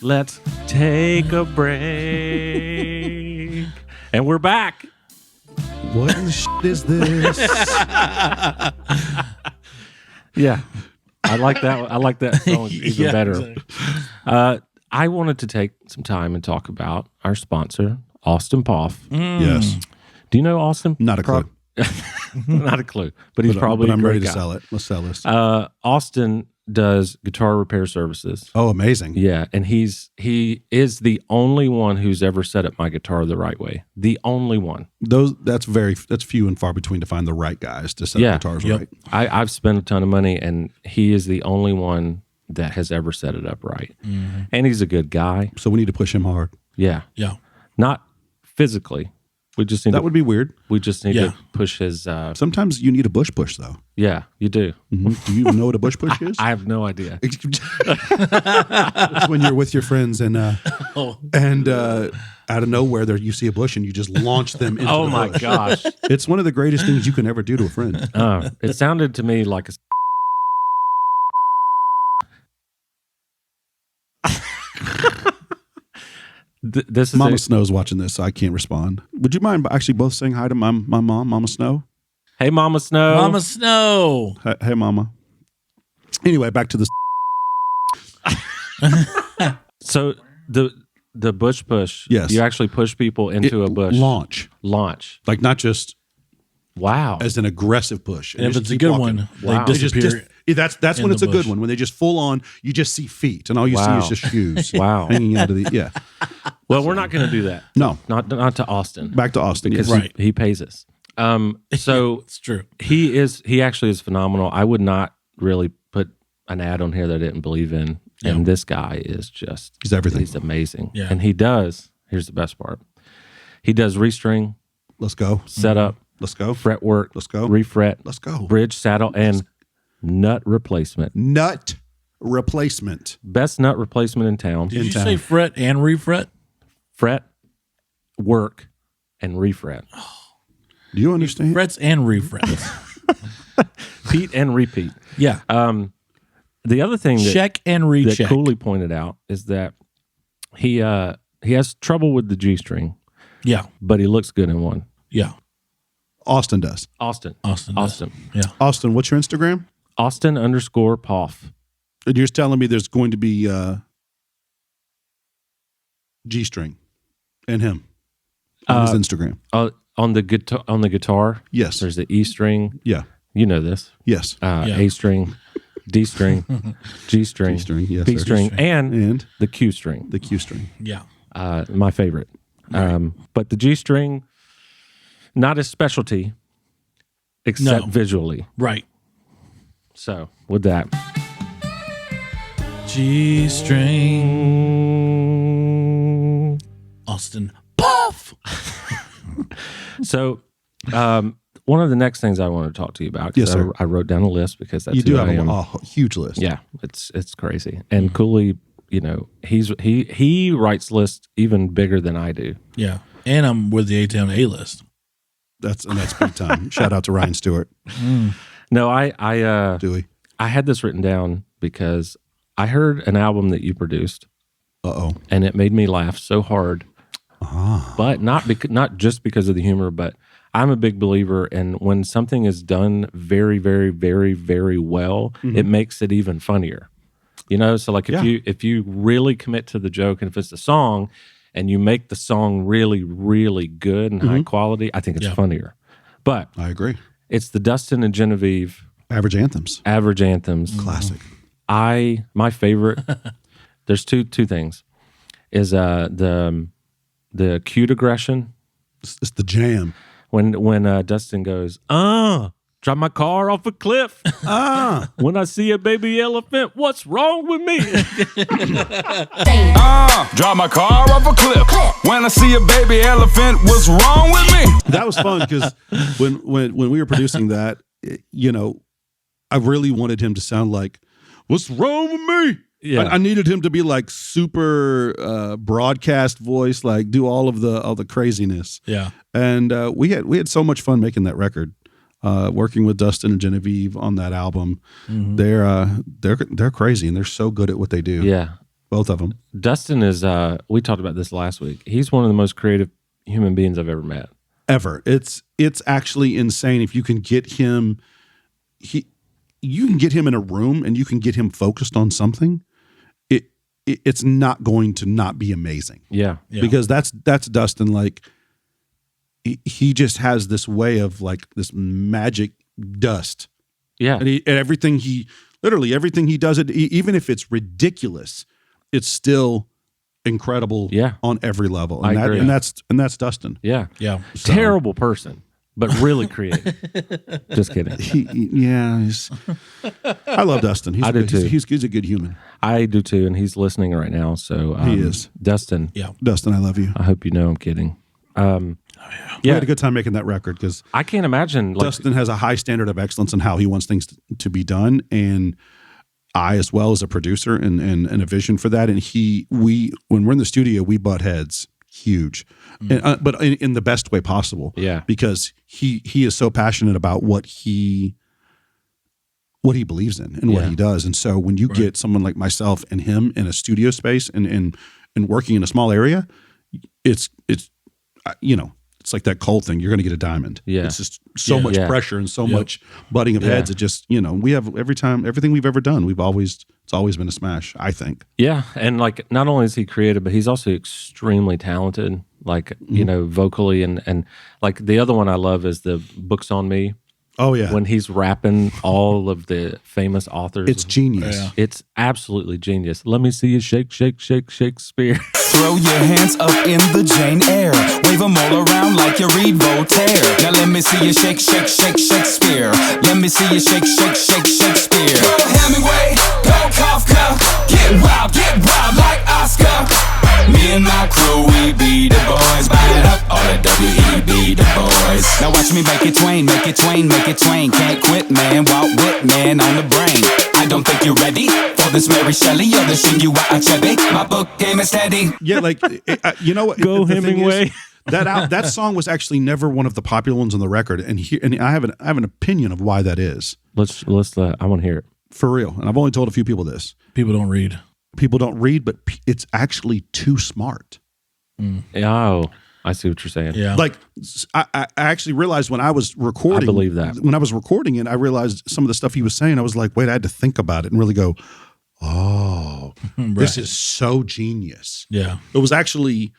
[SPEAKER 1] Let's take a break. And we're back.
[SPEAKER 2] What in the shit is this?
[SPEAKER 1] Yeah. I like that. I like that song even better. Exactly. I wanted to take some time and talk about our sponsor, Austin Poff.
[SPEAKER 2] Yes.
[SPEAKER 1] Do you know Austin?
[SPEAKER 2] Not a clue.
[SPEAKER 1] Not a clue. But he's probably.
[SPEAKER 2] But I'm ready to
[SPEAKER 1] guy.
[SPEAKER 2] sell it. Let's sell this.
[SPEAKER 1] Austin does guitar repair services.
[SPEAKER 2] Oh, amazing.
[SPEAKER 1] Yeah, and he is the only one who's ever set up my guitar the right way. The only one.
[SPEAKER 2] That's few and far between to find the right guys to set up guitars right.
[SPEAKER 1] I've spent a ton of money, and he is the only one that has ever set it up right. Mm-hmm. And he's a good guy.
[SPEAKER 2] So we need to push him hard.
[SPEAKER 1] Yeah.
[SPEAKER 3] Yeah.
[SPEAKER 1] Not physically. We just need
[SPEAKER 2] that would be weird.
[SPEAKER 1] We just need to push his.
[SPEAKER 2] Sometimes you need a bush push, though.
[SPEAKER 1] Yeah, you do.
[SPEAKER 2] Mm-hmm. Do you even know what a bush push is?
[SPEAKER 1] I have no idea.
[SPEAKER 2] It's when you're with your friends and out of nowhere there you see a bush and you just launch them into the bush.
[SPEAKER 1] Gosh.
[SPEAKER 2] It's one of the greatest things you can ever do to a friend.
[SPEAKER 1] It sounded to me like a. This is
[SPEAKER 2] Mama Snow's watching this, so I can't respond. Would you mind actually both saying hi to my mom, Mama Snow?
[SPEAKER 1] Hey, Mama Snow.
[SPEAKER 3] Mama Snow.
[SPEAKER 2] Hey, Mama. Anyway, back to this.
[SPEAKER 1] So the bush push.
[SPEAKER 2] Yes.
[SPEAKER 1] You actually push people into a bush.
[SPEAKER 2] Launch.
[SPEAKER 1] Like
[SPEAKER 2] Not just
[SPEAKER 1] Wow.
[SPEAKER 2] as an aggressive push.
[SPEAKER 3] And if
[SPEAKER 2] just
[SPEAKER 3] it's a
[SPEAKER 2] keep
[SPEAKER 3] good
[SPEAKER 2] walking.
[SPEAKER 3] one,
[SPEAKER 1] Wow.
[SPEAKER 3] they
[SPEAKER 2] They just-
[SPEAKER 3] disappear.
[SPEAKER 2] that's
[SPEAKER 3] in
[SPEAKER 2] when it's
[SPEAKER 3] the
[SPEAKER 2] a good
[SPEAKER 3] bush.
[SPEAKER 2] one. When they just full on, you just see feet, and all you
[SPEAKER 1] Wow.
[SPEAKER 2] see is just shoes.
[SPEAKER 1] Wow.
[SPEAKER 2] Hanging out of the
[SPEAKER 1] Well, we're not going to do that.
[SPEAKER 2] No,
[SPEAKER 1] Not to Austin
[SPEAKER 2] back to Austin.
[SPEAKER 1] because
[SPEAKER 2] Yes.
[SPEAKER 3] Right.
[SPEAKER 1] he pays us. So
[SPEAKER 3] It's true.
[SPEAKER 1] he actually is phenomenal. I would not really put an ad on here that I didn't believe in.
[SPEAKER 3] Yeah.
[SPEAKER 1] And this guy is just
[SPEAKER 2] He's everything.
[SPEAKER 1] He's amazing.
[SPEAKER 3] Yeah.
[SPEAKER 1] And he does. Here's the best part. He does restring,
[SPEAKER 2] Let's go.
[SPEAKER 1] setup,
[SPEAKER 2] Let's go.
[SPEAKER 1] fret work,
[SPEAKER 2] Let's go.
[SPEAKER 1] refret,
[SPEAKER 2] Let's go.
[SPEAKER 1] bridge, saddle, and nut replacement.
[SPEAKER 2] Nut replacement.
[SPEAKER 1] Best nut replacement in town.
[SPEAKER 3] Did you
[SPEAKER 2] town.
[SPEAKER 3] say fret and refret?
[SPEAKER 1] Fret, work, and refret.
[SPEAKER 2] Do you understand?
[SPEAKER 3] Frets and refrets.
[SPEAKER 1] Repeat and repeat.
[SPEAKER 3] Yeah.
[SPEAKER 1] The other thing that,
[SPEAKER 3] Check and
[SPEAKER 1] that
[SPEAKER 3] recheck.
[SPEAKER 1] Cooley pointed out is that he has trouble with the G string,
[SPEAKER 3] Yeah.
[SPEAKER 1] but he looks good in one.
[SPEAKER 3] Yeah.
[SPEAKER 2] Austin does.
[SPEAKER 1] Austin.
[SPEAKER 3] Austin. does.
[SPEAKER 1] Austin.
[SPEAKER 3] Yeah.
[SPEAKER 2] Austin, what's your Instagram?
[SPEAKER 1] Austin_Poff.
[SPEAKER 2] And you're telling me there's going to be G string and him on his Instagram.
[SPEAKER 1] On the guitar,
[SPEAKER 2] Yes.
[SPEAKER 1] there's the E string.
[SPEAKER 2] Yeah.
[SPEAKER 1] You know this.
[SPEAKER 2] Yes.
[SPEAKER 3] Yeah.
[SPEAKER 1] A string, D string, G string,
[SPEAKER 2] G string. Yes.
[SPEAKER 1] B
[SPEAKER 2] sir.
[SPEAKER 1] string, and
[SPEAKER 2] And
[SPEAKER 1] the Q string.
[SPEAKER 2] the Q string.
[SPEAKER 3] Yeah.
[SPEAKER 1] My favorite. But the G string, not his specialty, except
[SPEAKER 3] No.
[SPEAKER 1] visually.
[SPEAKER 3] Right.
[SPEAKER 1] So with that,
[SPEAKER 3] G string. Austin. Puff.
[SPEAKER 1] so one of the next things I want to talk to you about. 'cause
[SPEAKER 2] Yes, sir.
[SPEAKER 1] I wrote down a list because that's
[SPEAKER 2] You do
[SPEAKER 1] who
[SPEAKER 2] have
[SPEAKER 1] I am.
[SPEAKER 2] a huge list.
[SPEAKER 1] Yeah, it's crazy. And Cooley, he writes lists even bigger than I do.
[SPEAKER 3] Yeah. And I'm with the A-Town A-list.
[SPEAKER 2] That's big time. Shout out to Ryan Stewart.
[SPEAKER 1] No, I
[SPEAKER 2] Dewey.
[SPEAKER 1] I had this written down because I heard an album that you produced,
[SPEAKER 2] Uh-oh.
[SPEAKER 1] and it made me laugh so hard. But not just because of the humor, but I'm a big believer in when something is done very, very, very, very well, it makes it even funnier. You know, so like if you really commit to the joke, and if it's a song and you make the song really, really good and high quality, I think it's funnier. But
[SPEAKER 2] I agree.
[SPEAKER 1] it's the Dustin and Genevieve
[SPEAKER 2] Average anthems.
[SPEAKER 1] average anthems.
[SPEAKER 2] Classic.
[SPEAKER 1] My favorite. There's two things. Is the cute aggression
[SPEAKER 2] It's the jam.
[SPEAKER 1] when Dustin goes, drop my car off a cliff. When I see a baby elephant, what's wrong with me?
[SPEAKER 6] Drive my car off a cliff. When I see a baby elephant, what's wrong with me?
[SPEAKER 2] That was fun because when we were producing that, I really wanted him to sound like, "What's wrong with me?"
[SPEAKER 1] Yeah.
[SPEAKER 2] I needed him to be like super broadcast voice, like do all the craziness.
[SPEAKER 3] Yeah.
[SPEAKER 2] And we had so much fun making that record, working with Dustin and Genevieve on that album. They're crazy and they're so good at what they do.
[SPEAKER 1] Yeah.
[SPEAKER 2] Both of them.
[SPEAKER 1] Dustin is, we talked about this last week. He's one of the most creative human beings I've ever met.
[SPEAKER 2] Ever. It's actually insane if you can get him. You can get him in a room and you can get him focused on something. It's not going to not be amazing.
[SPEAKER 1] Yeah.
[SPEAKER 2] Because that's Dustin. Like he just has this way of like this magic dust.
[SPEAKER 1] Yeah.
[SPEAKER 2] And everything he does it, even if it's ridiculous, it's still incredible.
[SPEAKER 1] Yeah.
[SPEAKER 2] On every level.
[SPEAKER 1] I
[SPEAKER 2] And
[SPEAKER 1] agree.
[SPEAKER 2] and that's Dustin.
[SPEAKER 1] Yeah.
[SPEAKER 3] Yeah.
[SPEAKER 1] Terrible person, but really creative. Just kidding.
[SPEAKER 2] I love Dustin.
[SPEAKER 1] I do too.
[SPEAKER 2] He's a good human.
[SPEAKER 1] I do too, and he's listening right now. So
[SPEAKER 2] He is.
[SPEAKER 1] Dustin.
[SPEAKER 3] Yeah.
[SPEAKER 2] Dustin, I love you.
[SPEAKER 1] I hope you know I'm kidding.
[SPEAKER 2] We had a good time making that record because
[SPEAKER 1] I can't imagine. Like,
[SPEAKER 2] Dustin has a high standard of excellence in how he wants things to be done, and I, as well as a producer, and a vision for that. And when we're in the studio, we butt heads huge, but in the best way possible.
[SPEAKER 1] Yeah.
[SPEAKER 2] because he is so passionate about what he believes in and what
[SPEAKER 1] Yeah.
[SPEAKER 2] he does. And so when you get someone like myself and him in a studio space and working in a small area, it's it's like that coal thing. You're going to get a diamond.
[SPEAKER 1] Yeah.
[SPEAKER 2] It's just so much
[SPEAKER 1] Yeah.
[SPEAKER 2] pressure and so
[SPEAKER 3] Yep.
[SPEAKER 2] much butting of
[SPEAKER 1] Yeah.
[SPEAKER 2] heads. It just, we have everything we've ever done. It's always been a smash, I think.
[SPEAKER 1] Yeah, and like not only is he creative, but he's also extremely talented. Like vocally and like the other one I love is the Books on Me.
[SPEAKER 2] Oh yeah.
[SPEAKER 1] When he's rapping all of the famous authors.
[SPEAKER 2] It's genius.
[SPEAKER 3] Yeah.
[SPEAKER 1] It's absolutely genius. Let me see you shake, shake, shake, Shakespeare.
[SPEAKER 6] Throw your hands up in the Jane Eyre. Wave them all around like you read Voltaire. Now let me see you shake, shake, shake, Shakespeare. Let me see you shake, shake, shake, Shakespeare. Go Hemingway, go Kafka. Get wild like Oscar. Me and my crew, we be the boys. Buy it up, all the W.E.B. the boys. Now watch me make it twain, make it twain, make it twain. Can't quit, man, Walt Whitman on the brain. I don't think you're ready for this Mary Shelley or the Shinyuwa Achebe. My book game is steady.
[SPEAKER 2] Yeah, like you know what?
[SPEAKER 1] Go
[SPEAKER 2] the thing
[SPEAKER 1] Hemingway.
[SPEAKER 2] is, that song was actually never one of the popular ones on the record, and I have an opinion of why that is.
[SPEAKER 1] Let's I want to hear it.
[SPEAKER 2] For real. And I've only told a few people this.
[SPEAKER 3] People don't read.
[SPEAKER 2] People don't read, but it's actually too smart.
[SPEAKER 1] Oh, I see what you're saying.
[SPEAKER 3] Yeah.
[SPEAKER 2] Like I actually realized when I was recording,
[SPEAKER 1] I believe that.
[SPEAKER 2] when I was recording it, I realized some of the stuff he was saying. I was like, wait, I had to think about it and really go, oh, this is so genius.
[SPEAKER 3] Yeah.
[SPEAKER 2] It was actually,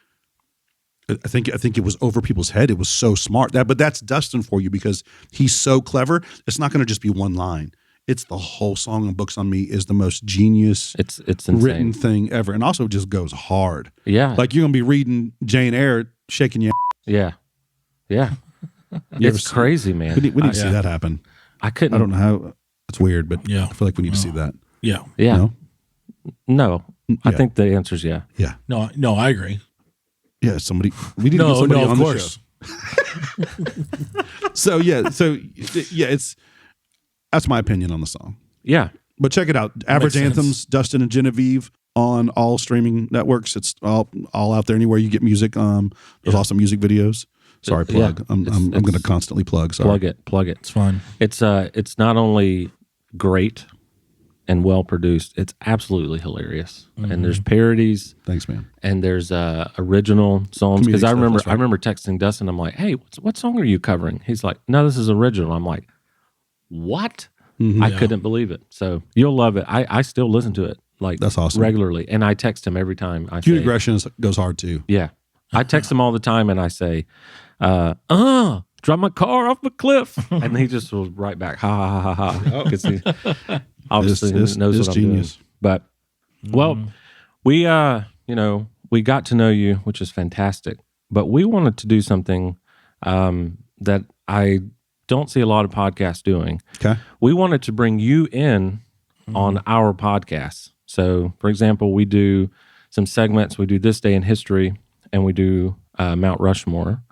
[SPEAKER 2] I think it was over people's head. It was so smart. But that's Dustin for you because he's so clever. It's not going to just be one line. It's the whole song and Books on Me is the most genius
[SPEAKER 1] It's insane.
[SPEAKER 2] written thing ever, and also just goes hard.
[SPEAKER 1] Yeah.
[SPEAKER 2] Like you're gonna be reading Jane Eyre, shaking your.
[SPEAKER 1] Yeah. Yeah.
[SPEAKER 2] You ever
[SPEAKER 1] It's
[SPEAKER 2] see-
[SPEAKER 1] crazy, man.
[SPEAKER 2] We need to see
[SPEAKER 3] yeah.
[SPEAKER 2] that happen.
[SPEAKER 1] I couldn't.
[SPEAKER 2] I don't know how. It's weird, but
[SPEAKER 3] Yeah.
[SPEAKER 2] I feel like we need to see that.
[SPEAKER 3] Yeah.
[SPEAKER 1] Yeah.
[SPEAKER 2] No?
[SPEAKER 1] No. I
[SPEAKER 2] Yeah.
[SPEAKER 1] think the answer's yeah.
[SPEAKER 2] Yeah,
[SPEAKER 3] No, I agree.
[SPEAKER 2] yeah. Somebody. We need to get
[SPEAKER 3] No,
[SPEAKER 2] somebody
[SPEAKER 3] of
[SPEAKER 2] on
[SPEAKER 3] course.
[SPEAKER 2] the show. So yeah. That's my opinion on the song.
[SPEAKER 1] Yeah.
[SPEAKER 2] But check it out. Average
[SPEAKER 3] makes sense.
[SPEAKER 2] Anthems, Dustin and Genevieve on all streaming networks. It's all out there anywhere you get music. There's also music videos. Sorry,
[SPEAKER 1] Yeah.
[SPEAKER 2] plug. I'm
[SPEAKER 1] It's-
[SPEAKER 2] going to constantly plug. Sorry.
[SPEAKER 1] Plug it.
[SPEAKER 3] It's fine.
[SPEAKER 1] It's not only great and well produced, it's absolutely hilarious. And there's parodies
[SPEAKER 2] Thanks, man.
[SPEAKER 1] and there's original songs. Because
[SPEAKER 2] Comedic
[SPEAKER 1] I
[SPEAKER 2] stuff,
[SPEAKER 1] remember
[SPEAKER 2] that's right.
[SPEAKER 1] I remember texting Dustin, I'm like, hey, what song are you covering? He's like, no, this is original. I'm like, what? I couldn't believe it. So you'll love it. I still listen to it like
[SPEAKER 2] That's awesome.
[SPEAKER 1] regularly. And I text him every time I
[SPEAKER 2] Cute
[SPEAKER 1] say,
[SPEAKER 2] aggression goes hard too.
[SPEAKER 1] yeah. I text him all the time and I say, drive my car off a cliff. And he just was right back, ha ha ha ha ha. Because he obviously
[SPEAKER 2] This
[SPEAKER 1] knows what I'm
[SPEAKER 2] genius.
[SPEAKER 1] doing. But well, we we got to know you, which is fantastic. But we wanted to do something that I don't see a lot of podcasts doing.
[SPEAKER 2] Okay.
[SPEAKER 1] We wanted to bring you in on our podcast. So, for example, we do some segments. We do This Day in History, and we do Mount Rushmore.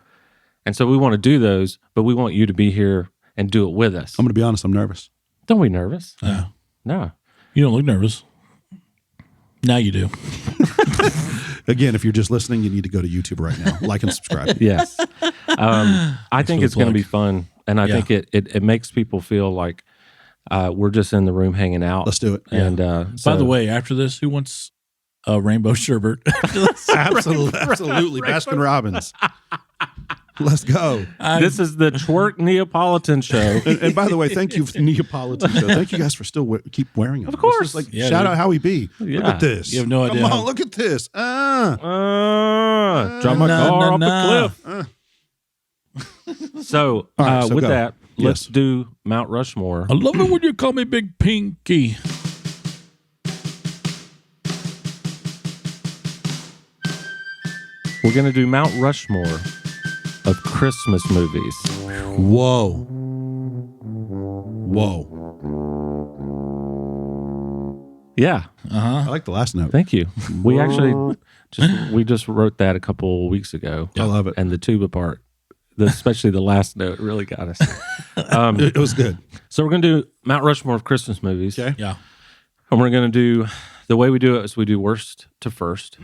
[SPEAKER 1] And so we want to do those, but we want you to be here and do it with us.
[SPEAKER 2] I'm going to be honest. I'm nervous.
[SPEAKER 1] Don't be nervous.
[SPEAKER 3] Yeah.
[SPEAKER 1] No.
[SPEAKER 3] You don't look nervous. Now you do.
[SPEAKER 2] Again, if you're just listening, you need to go to YouTube right now. Like and subscribe.
[SPEAKER 1] Yes. I think
[SPEAKER 3] for
[SPEAKER 1] it's
[SPEAKER 3] the
[SPEAKER 1] going to
[SPEAKER 3] plug.
[SPEAKER 1] be fun. And I
[SPEAKER 3] Yeah.
[SPEAKER 1] think it makes people feel like we're just in the room hanging out.
[SPEAKER 2] Let's do it.
[SPEAKER 1] And
[SPEAKER 3] By
[SPEAKER 1] so-
[SPEAKER 3] the way, after this, who wants a rainbow sherbet?
[SPEAKER 2] Absolutely. Baskin Robbins. Let's go.
[SPEAKER 1] this is the Twerk Neapolitan Show.
[SPEAKER 2] And by the way, thank you, Neapolitan Show. Thank you guys for still keep wearing them. Of
[SPEAKER 1] course.
[SPEAKER 2] Like,
[SPEAKER 3] Yeah,
[SPEAKER 2] shout
[SPEAKER 3] dude.
[SPEAKER 2] out Howie B. Look
[SPEAKER 1] Yeah.
[SPEAKER 2] at this.
[SPEAKER 3] You have no idea
[SPEAKER 2] Come
[SPEAKER 3] how-
[SPEAKER 2] on, look at this.
[SPEAKER 1] Drive my
[SPEAKER 3] Na,
[SPEAKER 1] car
[SPEAKER 3] na,
[SPEAKER 1] off
[SPEAKER 3] na.
[SPEAKER 1] a cliff. So,
[SPEAKER 2] All right, so
[SPEAKER 1] with
[SPEAKER 2] go.
[SPEAKER 1] that, let's
[SPEAKER 2] Yes.
[SPEAKER 1] do Mount Rushmore.
[SPEAKER 3] I love it when you call me Big Pinky.
[SPEAKER 1] We're going to do Mount Rushmore of Christmas movies.
[SPEAKER 2] Whoa.
[SPEAKER 1] Yeah,
[SPEAKER 2] I like the last note.
[SPEAKER 1] thank you. We actually just wrote that a couple weeks ago.
[SPEAKER 2] I love it.
[SPEAKER 1] And the tuba part, especially the last note, really got us.
[SPEAKER 2] It was good.
[SPEAKER 1] So we're going to do Mount Rushmore of Christmas movies.
[SPEAKER 2] Okay.
[SPEAKER 3] Yeah.
[SPEAKER 1] And we're going to do, the way we do it is we do worst to first.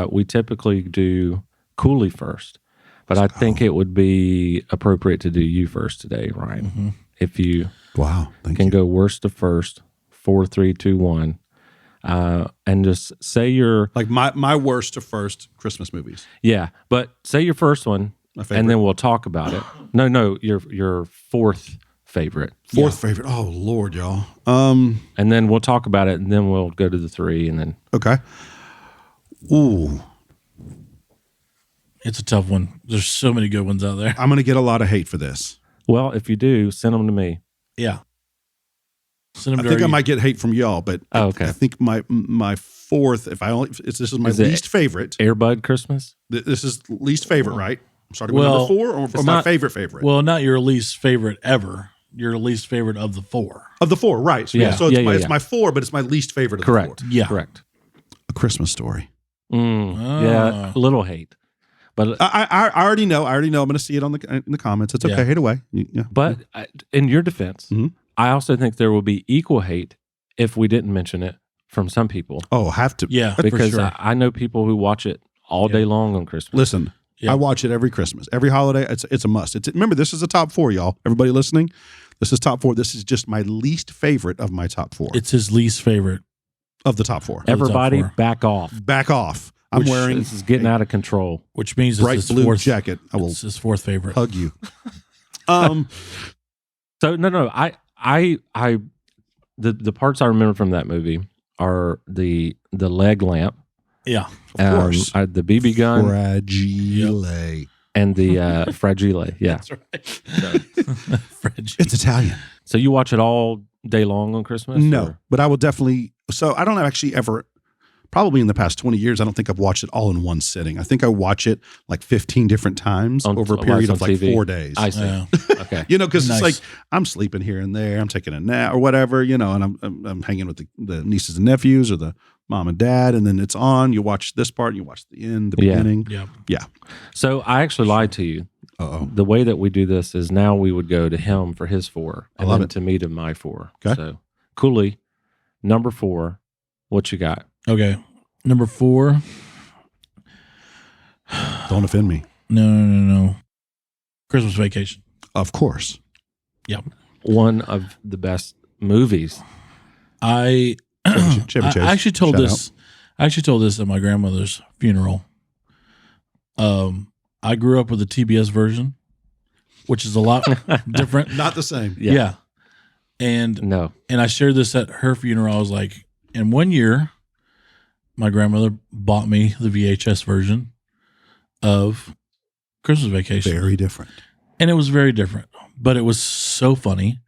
[SPEAKER 1] We typically do Cooley first, but I think it would be appropriate to do you first today, Ryan. If you
[SPEAKER 2] Wow. Thank
[SPEAKER 1] can
[SPEAKER 2] you.
[SPEAKER 1] go worst to first, 4, 3, 2, 1, and just say your,
[SPEAKER 2] Like my worst to first Christmas movies.
[SPEAKER 1] yeah, but say your first one
[SPEAKER 2] My favorite.
[SPEAKER 1] and then we'll talk about it. No, your fourth favorite,
[SPEAKER 2] Fourth favorite. Oh Lord, y'all.
[SPEAKER 1] and then we'll talk about it, and then we'll go to the three, and then
[SPEAKER 2] Okay. Ooh,
[SPEAKER 3] It's a tough one. There's so many good ones out there.
[SPEAKER 2] I'm gonna get a lot of hate for this.
[SPEAKER 1] well, if you do, send them to me.
[SPEAKER 3] Yeah. Send them
[SPEAKER 2] I
[SPEAKER 3] to
[SPEAKER 2] think
[SPEAKER 3] our-
[SPEAKER 2] I might get hate from y'all, but
[SPEAKER 1] Oh, okay.
[SPEAKER 2] I think my fourth. This is my
[SPEAKER 1] Is it
[SPEAKER 2] least favorite.
[SPEAKER 1] Airbud Christmas.
[SPEAKER 2] This is least favorite, right? I'm starting
[SPEAKER 3] Well,
[SPEAKER 2] with number 4 or my
[SPEAKER 1] not-
[SPEAKER 2] favorite.
[SPEAKER 3] Well, not your least favorite ever. Your least favorite of the four.
[SPEAKER 2] Of the 4, right? So,
[SPEAKER 1] Yeah.
[SPEAKER 2] so it's,
[SPEAKER 1] Yeah,
[SPEAKER 2] my,
[SPEAKER 1] yeah,
[SPEAKER 2] it's
[SPEAKER 1] yeah.
[SPEAKER 2] my 4, but it's my least favorite of
[SPEAKER 1] Correct.
[SPEAKER 2] the 4.
[SPEAKER 3] Yeah.
[SPEAKER 1] Correct.
[SPEAKER 2] A Christmas Story.
[SPEAKER 1] Yeah, a little hate, but
[SPEAKER 2] I already know. I'm going to see it in the comments. It's okay.
[SPEAKER 3] Yeah.
[SPEAKER 2] Hate away. Yeah.
[SPEAKER 1] but in your defense,
[SPEAKER 2] Mhm.
[SPEAKER 1] I also think there will be equal hate if we didn't mention it from some people.
[SPEAKER 2] Oh, have to.
[SPEAKER 3] Yeah, for
[SPEAKER 1] Because
[SPEAKER 3] sure.
[SPEAKER 1] I know people who watch it all day long on Christmas.
[SPEAKER 2] Listen,
[SPEAKER 3] Yeah.
[SPEAKER 2] I watch it every Christmas, every holiday. It's a must. Remember, this is a top 4, y'all. Everybody listening, this is top 4. This is just my least favorite of my top 4
[SPEAKER 3] It's his least favorite.
[SPEAKER 2] of the top 4.
[SPEAKER 1] Everybody,
[SPEAKER 3] four.
[SPEAKER 1] back off.
[SPEAKER 2] Back off. I'm
[SPEAKER 3] Which
[SPEAKER 2] wearing
[SPEAKER 1] This is getting out of control.
[SPEAKER 3] Which means
[SPEAKER 2] bright
[SPEAKER 3] it's his
[SPEAKER 2] blue
[SPEAKER 3] fourth
[SPEAKER 2] jacket. I will
[SPEAKER 3] It's his fourth favorite.
[SPEAKER 2] hug you.
[SPEAKER 1] So no, the parts I remember from that movie are the leg lamp,
[SPEAKER 3] Yeah.
[SPEAKER 2] Of course.
[SPEAKER 1] the BB gun,
[SPEAKER 2] Fragile.
[SPEAKER 1] and the fragile. Yeah.
[SPEAKER 3] That's right. Fred,
[SPEAKER 2] It's Italian.
[SPEAKER 1] So you watch it all day long on Christmas?
[SPEAKER 2] No,
[SPEAKER 1] or-
[SPEAKER 2] but I will definitely. So I don't actually ever. Probably in the past 20 years, I don't think I've watched it all in one sitting. I think I watch it like 15 different times over a period of like
[SPEAKER 1] TV.
[SPEAKER 2] 4 days.
[SPEAKER 1] I see.
[SPEAKER 3] Yeah.
[SPEAKER 1] Okay.
[SPEAKER 2] Because
[SPEAKER 3] Nice.
[SPEAKER 2] it's like I'm sleeping here and there, I'm taking a nap or whatever, and I'm hanging with the nieces and nephews or the mom and dad, and then it's on. You watch this part, you watch the end, the
[SPEAKER 1] Yeah.
[SPEAKER 2] beginning.
[SPEAKER 3] Yeah.
[SPEAKER 1] So I actually lied to you.
[SPEAKER 2] Oh,
[SPEAKER 1] The way that we do this is now we would go to him for his 4,
[SPEAKER 2] I
[SPEAKER 1] and
[SPEAKER 2] love
[SPEAKER 1] then
[SPEAKER 2] it.
[SPEAKER 1] to me to my 4.
[SPEAKER 2] Okay.
[SPEAKER 1] So Cooley, number 4. What you got?
[SPEAKER 3] Okay. Number 4.
[SPEAKER 2] don't offend me.
[SPEAKER 3] No. Christmas Vacation.
[SPEAKER 2] Of course.
[SPEAKER 3] Yep.
[SPEAKER 1] One of the best movies.
[SPEAKER 3] I
[SPEAKER 2] Chevy Chase.
[SPEAKER 3] I actually told
[SPEAKER 2] Shout
[SPEAKER 3] this. I actually told this at my grandmother's funeral. I grew up with the TBS version, which is a lot different.
[SPEAKER 2] Not the same.
[SPEAKER 3] Yeah. And
[SPEAKER 1] No.
[SPEAKER 3] I shared this at her funeral. I was like, in one year, my grandmother bought me the VHS version of Christmas Vacation.
[SPEAKER 2] Very different.
[SPEAKER 3] And it was very different, but it was so funny.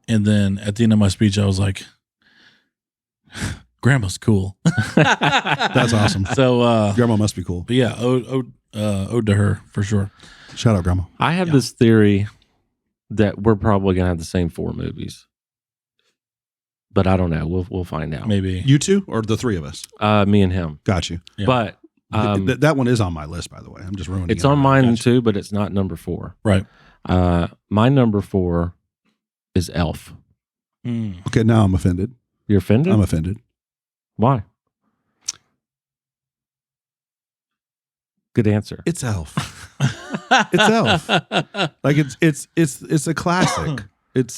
[SPEAKER 3] And then at the end of my speech, I was like, Grandma's cool.
[SPEAKER 2] That's awesome.
[SPEAKER 3] So,
[SPEAKER 2] Grandma must be cool.
[SPEAKER 3] but yeah, ode to her for sure.
[SPEAKER 2] Shout out, Grandma.
[SPEAKER 1] I have this theory that we're probably gonna have the same 4 movies, but I don't know. We'll find out.
[SPEAKER 3] Maybe.
[SPEAKER 2] You two or the 3 of us?
[SPEAKER 1] Me and him.
[SPEAKER 2] Got you.
[SPEAKER 3] Yeah.
[SPEAKER 1] But
[SPEAKER 2] That one is on my list, by the way. I'm just ruining
[SPEAKER 1] it's
[SPEAKER 2] it.
[SPEAKER 1] on mine
[SPEAKER 3] Gotcha.
[SPEAKER 1] too, but it's not number 4.
[SPEAKER 3] Right.
[SPEAKER 1] My number 4 is Elf.
[SPEAKER 2] Okay, now I'm offended.
[SPEAKER 1] You're offended?
[SPEAKER 2] I'm offended.
[SPEAKER 1] Why? Good answer.
[SPEAKER 2] It's Elf. It's Elf. Like it's a classic.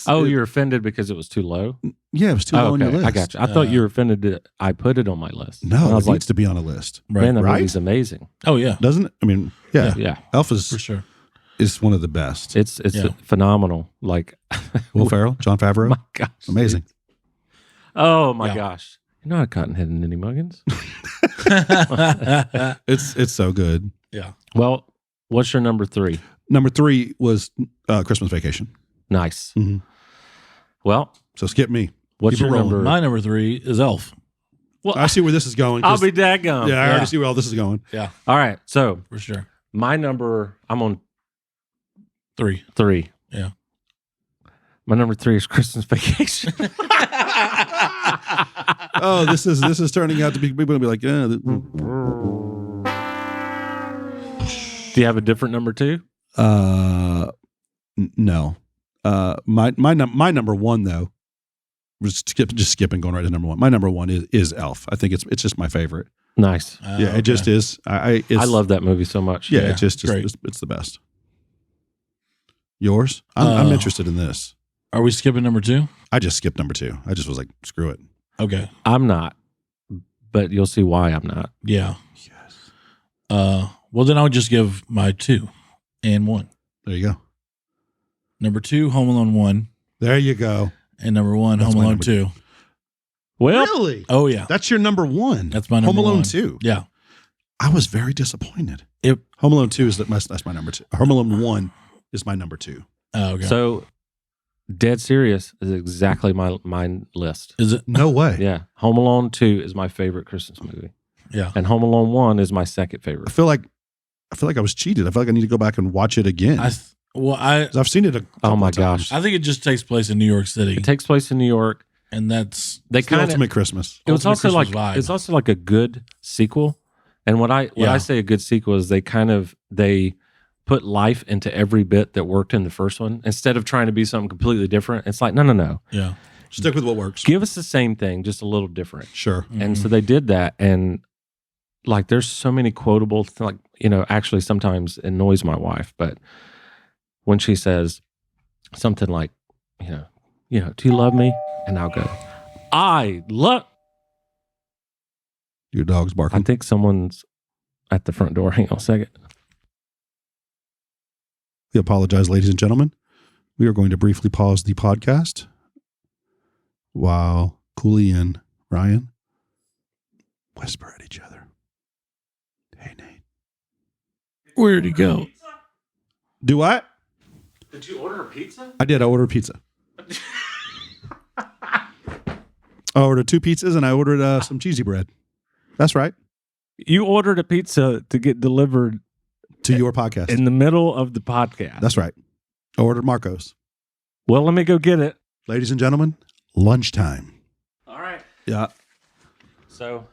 [SPEAKER 1] You're offended because it was too low?
[SPEAKER 2] Yeah, it was too low on your list.
[SPEAKER 1] I got you. I thought you were offended that I put it on my list.
[SPEAKER 2] No,
[SPEAKER 1] And I
[SPEAKER 2] it
[SPEAKER 1] was
[SPEAKER 2] needs
[SPEAKER 1] like,
[SPEAKER 2] to be on a list,
[SPEAKER 1] man, that
[SPEAKER 2] right?
[SPEAKER 1] movie's amazing.
[SPEAKER 3] Oh, yeah.
[SPEAKER 2] doesn't it? I mean, yeah.
[SPEAKER 1] Yeah.
[SPEAKER 2] Elf
[SPEAKER 3] For
[SPEAKER 2] is
[SPEAKER 3] sure.
[SPEAKER 2] one of the best.
[SPEAKER 1] It's
[SPEAKER 3] Yeah.
[SPEAKER 1] phenomenal. Like,
[SPEAKER 2] Will Ferrell, John Favreau,
[SPEAKER 1] my gosh.
[SPEAKER 2] amazing.
[SPEAKER 1] Oh my
[SPEAKER 3] Yeah.
[SPEAKER 1] gosh. You're not a cottonhead in any muggins.
[SPEAKER 2] It's so good.
[SPEAKER 3] Yeah.
[SPEAKER 1] Well, what's your number 3?
[SPEAKER 2] Number 3 was Christmas Vacation.
[SPEAKER 1] Nice.
[SPEAKER 2] Mhm.
[SPEAKER 1] Well,
[SPEAKER 2] So skip me.
[SPEAKER 1] what's
[SPEAKER 2] Keep it
[SPEAKER 1] your
[SPEAKER 2] rolling.
[SPEAKER 1] number?
[SPEAKER 3] My number 3 is Elf.
[SPEAKER 1] Well,
[SPEAKER 2] I see where this is going.
[SPEAKER 1] I'll
[SPEAKER 2] 'cause-
[SPEAKER 1] be daggum.
[SPEAKER 2] yeah, I already
[SPEAKER 3] Yeah.
[SPEAKER 2] see where all this is going.
[SPEAKER 3] Yeah,
[SPEAKER 1] All right. So
[SPEAKER 3] for sure.
[SPEAKER 1] my number, I'm on
[SPEAKER 3] 3.
[SPEAKER 1] 3.
[SPEAKER 3] Yeah.
[SPEAKER 1] My number 3 is Christmas Vacation.
[SPEAKER 2] Oh, this is turning out to be people gonna be like, yeah.
[SPEAKER 1] Do you have a different number 2?
[SPEAKER 2] No. My number 1 though. Just skipping, going right to number 1. My number 1 is Elf. I think it's just my favorite.
[SPEAKER 1] Nice.
[SPEAKER 2] Yeah, it just is. I
[SPEAKER 1] love that movie so much.
[SPEAKER 2] Yeah,
[SPEAKER 3] Yeah,
[SPEAKER 2] it just
[SPEAKER 3] great.
[SPEAKER 2] it's the best. Yours? I'm interested in this.
[SPEAKER 3] Are we skipping number 2?
[SPEAKER 2] I just skipped number 2. I just was like, screw it.
[SPEAKER 3] Okay.
[SPEAKER 1] I'm not, but you'll see why I'm not.
[SPEAKER 3] Yeah. Yes. Well, then I'll just give my 2. and 1.
[SPEAKER 2] There you go.
[SPEAKER 3] Number 2, Home Alone 1.
[SPEAKER 2] There you go.
[SPEAKER 3] And number 1,
[SPEAKER 2] That's
[SPEAKER 3] Home
[SPEAKER 2] my
[SPEAKER 3] Alone
[SPEAKER 2] number
[SPEAKER 3] 2.
[SPEAKER 1] Well,
[SPEAKER 2] Really?
[SPEAKER 3] Oh, yeah.
[SPEAKER 2] That's your number one.
[SPEAKER 3] That's my number
[SPEAKER 2] Home Alone
[SPEAKER 3] 1.
[SPEAKER 2] 2.
[SPEAKER 3] Yeah.
[SPEAKER 2] I was very disappointed.
[SPEAKER 3] It,
[SPEAKER 2] Home Alone 2 that's my number 2. Home Alone 1 is my number 2.
[SPEAKER 3] oh, okay.
[SPEAKER 1] so dead serious is exactly my list.
[SPEAKER 3] Is it?
[SPEAKER 2] No way.
[SPEAKER 1] Yeah. Home Alone 2 is my favorite Christmas movie.
[SPEAKER 3] Yeah.
[SPEAKER 1] And Home Alone 1 is my second
[SPEAKER 2] I
[SPEAKER 1] favorite.
[SPEAKER 2] feel like I was cheated. I feel like I need to go back and watch it again.
[SPEAKER 3] I
[SPEAKER 2] 'Cause I've seen it a couple
[SPEAKER 1] Oh my
[SPEAKER 2] of times.
[SPEAKER 1] gosh.
[SPEAKER 3] think it just takes place in New York City.
[SPEAKER 1] It takes place in New York.
[SPEAKER 3] And that's
[SPEAKER 1] They
[SPEAKER 2] It's the
[SPEAKER 1] kind of
[SPEAKER 2] ultimate Christmas.
[SPEAKER 1] it was
[SPEAKER 3] ultimate
[SPEAKER 1] also like
[SPEAKER 3] Christmas vibe.
[SPEAKER 1] it's also like a good sequel. And when I
[SPEAKER 3] Yeah.
[SPEAKER 1] say a good sequel is they put life into every bit that worked in the first one instead of trying to be something completely different. It's like no.
[SPEAKER 3] yeah.
[SPEAKER 2] Stick with what works.
[SPEAKER 1] Give us the same thing, just a little different.
[SPEAKER 2] Sure.
[SPEAKER 1] And so they did that, and like there's so many quotable like actually sometimes annoys my wife, but when she says something like do you love me, and I'll go, I love.
[SPEAKER 2] Your dog's
[SPEAKER 1] I
[SPEAKER 2] barking.
[SPEAKER 1] think someone's at the front door. Hang on a second.
[SPEAKER 2] We apologize, ladies and gentlemen. We are going to briefly pause the podcast while Cooley and Ryan whisper at each other. Hey, Nate.
[SPEAKER 3] Where'd he go?
[SPEAKER 2] Do what?
[SPEAKER 1] Did you order a pizza?
[SPEAKER 2] I did. I ordered pizza. I ordered 2 pizzas and I ordered some cheesy bread. That's right.
[SPEAKER 1] You ordered a pizza to get delivered
[SPEAKER 2] To your podcast.
[SPEAKER 1] in the middle of the podcast.
[SPEAKER 2] That's right. I ordered Marcos.
[SPEAKER 1] Well, let me go get it.
[SPEAKER 2] Ladies and gentlemen, lunchtime.
[SPEAKER 1] All right.
[SPEAKER 2] Yeah.
[SPEAKER 1] So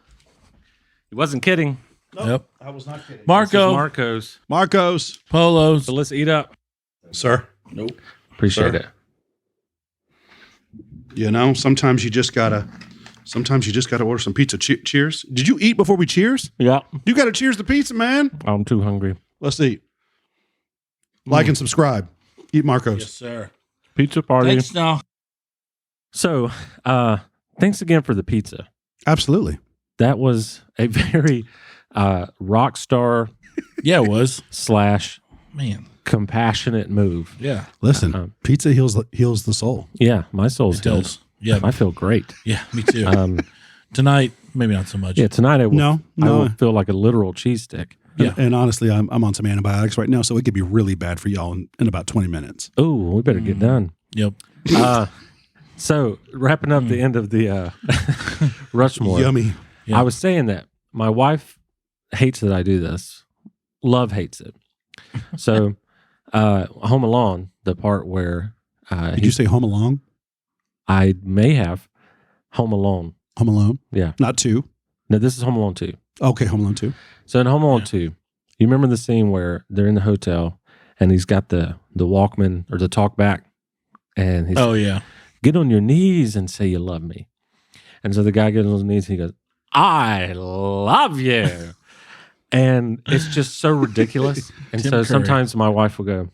[SPEAKER 1] he wasn't kidding.
[SPEAKER 3] Yep.
[SPEAKER 2] I was not kidding.
[SPEAKER 1] This is
[SPEAKER 3] Marco,
[SPEAKER 1] Marcos.
[SPEAKER 2] Marcos.
[SPEAKER 3] Polos.
[SPEAKER 1] So let's eat up.
[SPEAKER 2] Sir.
[SPEAKER 1] Appreciate
[SPEAKER 2] Sir.
[SPEAKER 1] it.
[SPEAKER 2] Sometimes you just gotta order some pizza. Cheers. Did you eat before we cheers?
[SPEAKER 1] Yeah.
[SPEAKER 2] You gotta cheers the pizza, man.
[SPEAKER 1] I'm too hungry.
[SPEAKER 2] Let's eat. Like and subscribe. Eat Marcos.
[SPEAKER 3] Yes, sir.
[SPEAKER 1] Pizza party.
[SPEAKER 3] Thanks, now.
[SPEAKER 1] So thanks again for the pizza.
[SPEAKER 2] Absolutely.
[SPEAKER 1] That was a very rock star
[SPEAKER 3] Yeah, it was.
[SPEAKER 1] /
[SPEAKER 3] Man.
[SPEAKER 1] compassionate move.
[SPEAKER 3] Yeah.
[SPEAKER 2] Listen, pizza heals the soul.
[SPEAKER 1] Yeah, my soul's
[SPEAKER 3] It
[SPEAKER 1] healed.
[SPEAKER 3] does. Yeah.
[SPEAKER 1] I feel great.
[SPEAKER 3] Yeah, me too.
[SPEAKER 1] Um,
[SPEAKER 3] Tonight, maybe not so much.
[SPEAKER 1] yeah, tonight I will,
[SPEAKER 2] No.
[SPEAKER 1] I will feel like a literal cheese stick.
[SPEAKER 3] Yeah.
[SPEAKER 2] And honestly, I'm on some antibiotics right now, so it could be really bad for y'all in about 20 minutes.
[SPEAKER 1] Oh, we better get done.
[SPEAKER 3] Yep.
[SPEAKER 1] So wrapping up the end of the Rushmore.
[SPEAKER 2] Yummy.
[SPEAKER 3] Yeah.
[SPEAKER 1] I was saying that my wife hates that I do this. Love hates it. So Home Alone, the part where
[SPEAKER 2] Did you say Home Alone?
[SPEAKER 1] I may have Home Alone.
[SPEAKER 2] Home Alone?
[SPEAKER 1] Yeah.
[SPEAKER 2] Not 2.
[SPEAKER 1] No, this is Home Alone 2.
[SPEAKER 2] Okay, Home Alone 2.
[SPEAKER 1] So in Home Alone 2, you remember the scene where they're in the hotel and he's got the Walkman or the talk back, and he's
[SPEAKER 3] Oh, yeah.
[SPEAKER 1] get on your knees and say you love me. And so the guy gets on his knees and he goes, I love you. And it's just so ridiculous. And
[SPEAKER 3] Tim
[SPEAKER 1] so
[SPEAKER 3] Curry.
[SPEAKER 1] sometimes my wife will go,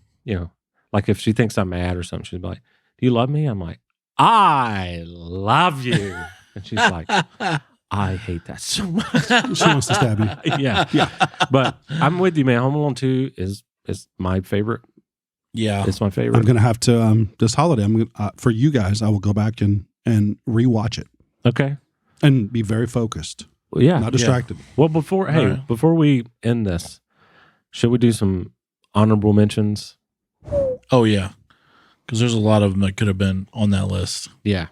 [SPEAKER 1] like if she thinks I'm mad or something, she'll be like, do you love me? I'm like, I love you. And she's like, I hate that so much.
[SPEAKER 2] She wants to stab you.
[SPEAKER 1] Yeah. But I'm with you, man. Home Alone 2 is my favorite.
[SPEAKER 3] Yeah.
[SPEAKER 1] It's my
[SPEAKER 2] I'm
[SPEAKER 1] favorite.
[SPEAKER 2] going to have to, this holiday, for you guys, I will go back and rewatch it
[SPEAKER 1] Okay.
[SPEAKER 2] and be very focused,
[SPEAKER 1] Well, yeah.
[SPEAKER 2] not distracted.
[SPEAKER 1] Well, before
[SPEAKER 3] Right.
[SPEAKER 1] before we end this, should we do some honorable mentions?
[SPEAKER 3] Oh, yeah. Because there's a lot of them that could have been on that list.
[SPEAKER 1] Yeah.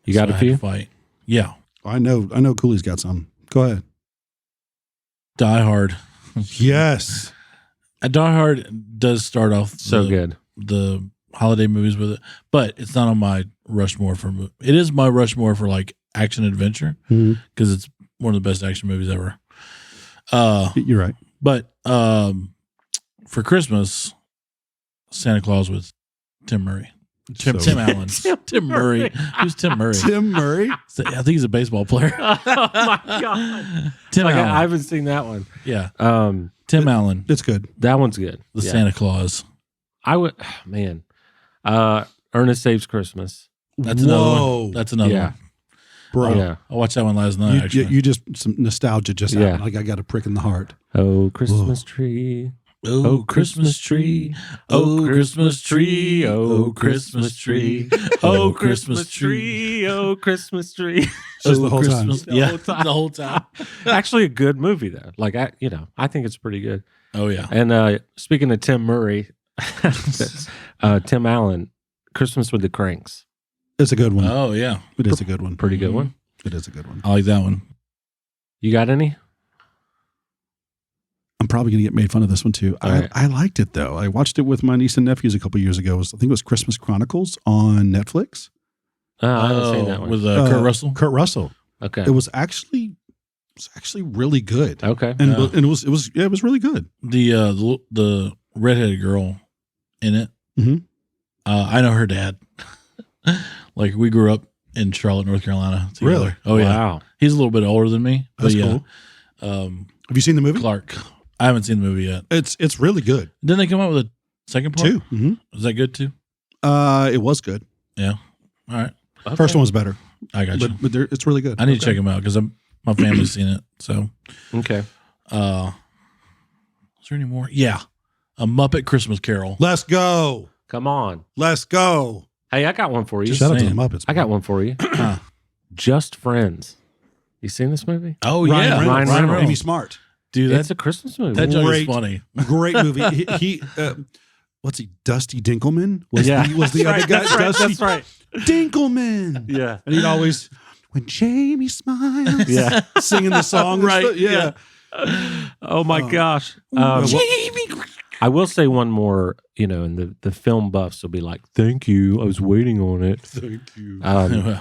[SPEAKER 1] You got
[SPEAKER 3] So
[SPEAKER 1] a
[SPEAKER 3] I had to
[SPEAKER 1] few?
[SPEAKER 3] fight. Yeah.
[SPEAKER 2] I know Cooley's got some. Go ahead.
[SPEAKER 3] Die Hard.
[SPEAKER 2] Yes.
[SPEAKER 3] Die Hard does start off
[SPEAKER 1] So good.
[SPEAKER 3] the holiday movies with it, but it's not on my Rushmore for it is my Rushmore for like action adventure
[SPEAKER 2] Mhm.
[SPEAKER 3] because it's one of the best action movies ever.
[SPEAKER 2] You're right.
[SPEAKER 3] But for Christmas, Santa Claus with Tim Murray. Tim Allen. Tim Murray. Who's Tim Murray?
[SPEAKER 2] Tim Murray.
[SPEAKER 3] I think he's a baseball player.
[SPEAKER 1] Oh my god.
[SPEAKER 3] Tim Allen.
[SPEAKER 1] I haven't seen that one.
[SPEAKER 3] Yeah.
[SPEAKER 1] Um,
[SPEAKER 3] Tim Allen,
[SPEAKER 2] It's good.
[SPEAKER 1] that one's good.
[SPEAKER 3] the
[SPEAKER 1] Yeah.
[SPEAKER 3] Santa Claus.
[SPEAKER 1] I would, man. Ernest Saves Christmas.
[SPEAKER 3] That's another
[SPEAKER 2] Whoa.
[SPEAKER 3] one. That's another
[SPEAKER 1] Yeah.
[SPEAKER 3] one.
[SPEAKER 2] Bro.
[SPEAKER 1] Yeah.
[SPEAKER 3] I watched that one last night, actually.
[SPEAKER 2] You just, some nostalgia just
[SPEAKER 1] Yeah.
[SPEAKER 2] happened. Like I got a prick in the heart.
[SPEAKER 1] Oh, Christmas tree.
[SPEAKER 3] Oh, Christmas tree. Oh, Christmas tree. Oh, Christmas tree. Oh, Christmas tree.
[SPEAKER 1] Oh, Christmas tree.
[SPEAKER 2] Just the whole time.
[SPEAKER 3] Yeah,
[SPEAKER 1] whole time.
[SPEAKER 3] the whole time.
[SPEAKER 1] Actually, a good movie though. Like I think it's pretty good.
[SPEAKER 3] Oh, yeah.
[SPEAKER 1] And speaking of Tim Murray, Tim Allen, Christmas with the Cranks,
[SPEAKER 2] It's a good one.
[SPEAKER 3] Oh, yeah.
[SPEAKER 2] It is a good one.
[SPEAKER 1] pretty good one.
[SPEAKER 2] It is a good one.
[SPEAKER 3] I like that one.
[SPEAKER 1] You got any?
[SPEAKER 2] I'm probably going to get made fun of this one too.
[SPEAKER 1] All right.
[SPEAKER 2] I liked it though. I watched it with my niece and nephews a couple years ago. I think it was Christmas Chronicles on Netflix.
[SPEAKER 1] I haven't seen that one.
[SPEAKER 3] With Kurt Russell.
[SPEAKER 2] Kurt Russell.
[SPEAKER 1] Okay.
[SPEAKER 2] It was actually really good.
[SPEAKER 1] Okay.
[SPEAKER 2] And,
[SPEAKER 3] Yeah.
[SPEAKER 2] and it was really good.
[SPEAKER 3] The redheaded girl in it.
[SPEAKER 2] Mhm.
[SPEAKER 3] I know her dad. Like we grew up in Charlotte, North Carolina. Together.
[SPEAKER 2] Really?
[SPEAKER 3] Oh yeah.
[SPEAKER 1] Wow.
[SPEAKER 3] He's a little bit older than me.
[SPEAKER 2] That's
[SPEAKER 3] but yeah.
[SPEAKER 2] cool. Have you seen the movie?
[SPEAKER 3] Clark. I haven't seen the movie yet.
[SPEAKER 2] It's really good.
[SPEAKER 3] Didn't they come out with a second part?
[SPEAKER 2] 2. Mm-hmm.
[SPEAKER 3] Is that good too?
[SPEAKER 2] It was good.
[SPEAKER 3] Yeah. All right.
[SPEAKER 1] Okay.
[SPEAKER 2] First one was better,
[SPEAKER 3] I got you.
[SPEAKER 2] but it's really good.
[SPEAKER 3] I need to check them out because my family's seen it. So,
[SPEAKER 1] Okay.
[SPEAKER 3] is there any more? Yeah. A Muppet Christmas Carol.
[SPEAKER 2] Let's go.
[SPEAKER 1] Come on.
[SPEAKER 2] Let's go.
[SPEAKER 1] Hey, I got one for you.
[SPEAKER 3] Just
[SPEAKER 2] Shout out to
[SPEAKER 3] saying.
[SPEAKER 2] the Muppets.
[SPEAKER 1] I got one for you. Just Friends. You seen this movie?
[SPEAKER 3] Oh,
[SPEAKER 2] Ryan
[SPEAKER 3] yeah.
[SPEAKER 2] Reynolds.
[SPEAKER 1] Ryan Reynolds.
[SPEAKER 2] Amy Smart.
[SPEAKER 3] Dude,
[SPEAKER 1] It's a Christmas movie.
[SPEAKER 3] that joke is
[SPEAKER 2] great.
[SPEAKER 3] funny.
[SPEAKER 2] Great movie. He what's he? Dusty Dinkelman was
[SPEAKER 1] Yeah.
[SPEAKER 2] was the other guy. Dusty
[SPEAKER 1] That's right.
[SPEAKER 2] Dinkelman.
[SPEAKER 1] Yeah.
[SPEAKER 2] And he'd always when Jamie smiles.
[SPEAKER 1] Yeah.
[SPEAKER 2] Singing the song.
[SPEAKER 3] Right,
[SPEAKER 2] And stuff. Yeah.
[SPEAKER 1] Oh my gosh.
[SPEAKER 2] Jamie.
[SPEAKER 1] I will say one more, and the film buffs will be like, thank you. I was waiting on it.
[SPEAKER 2] Thank you.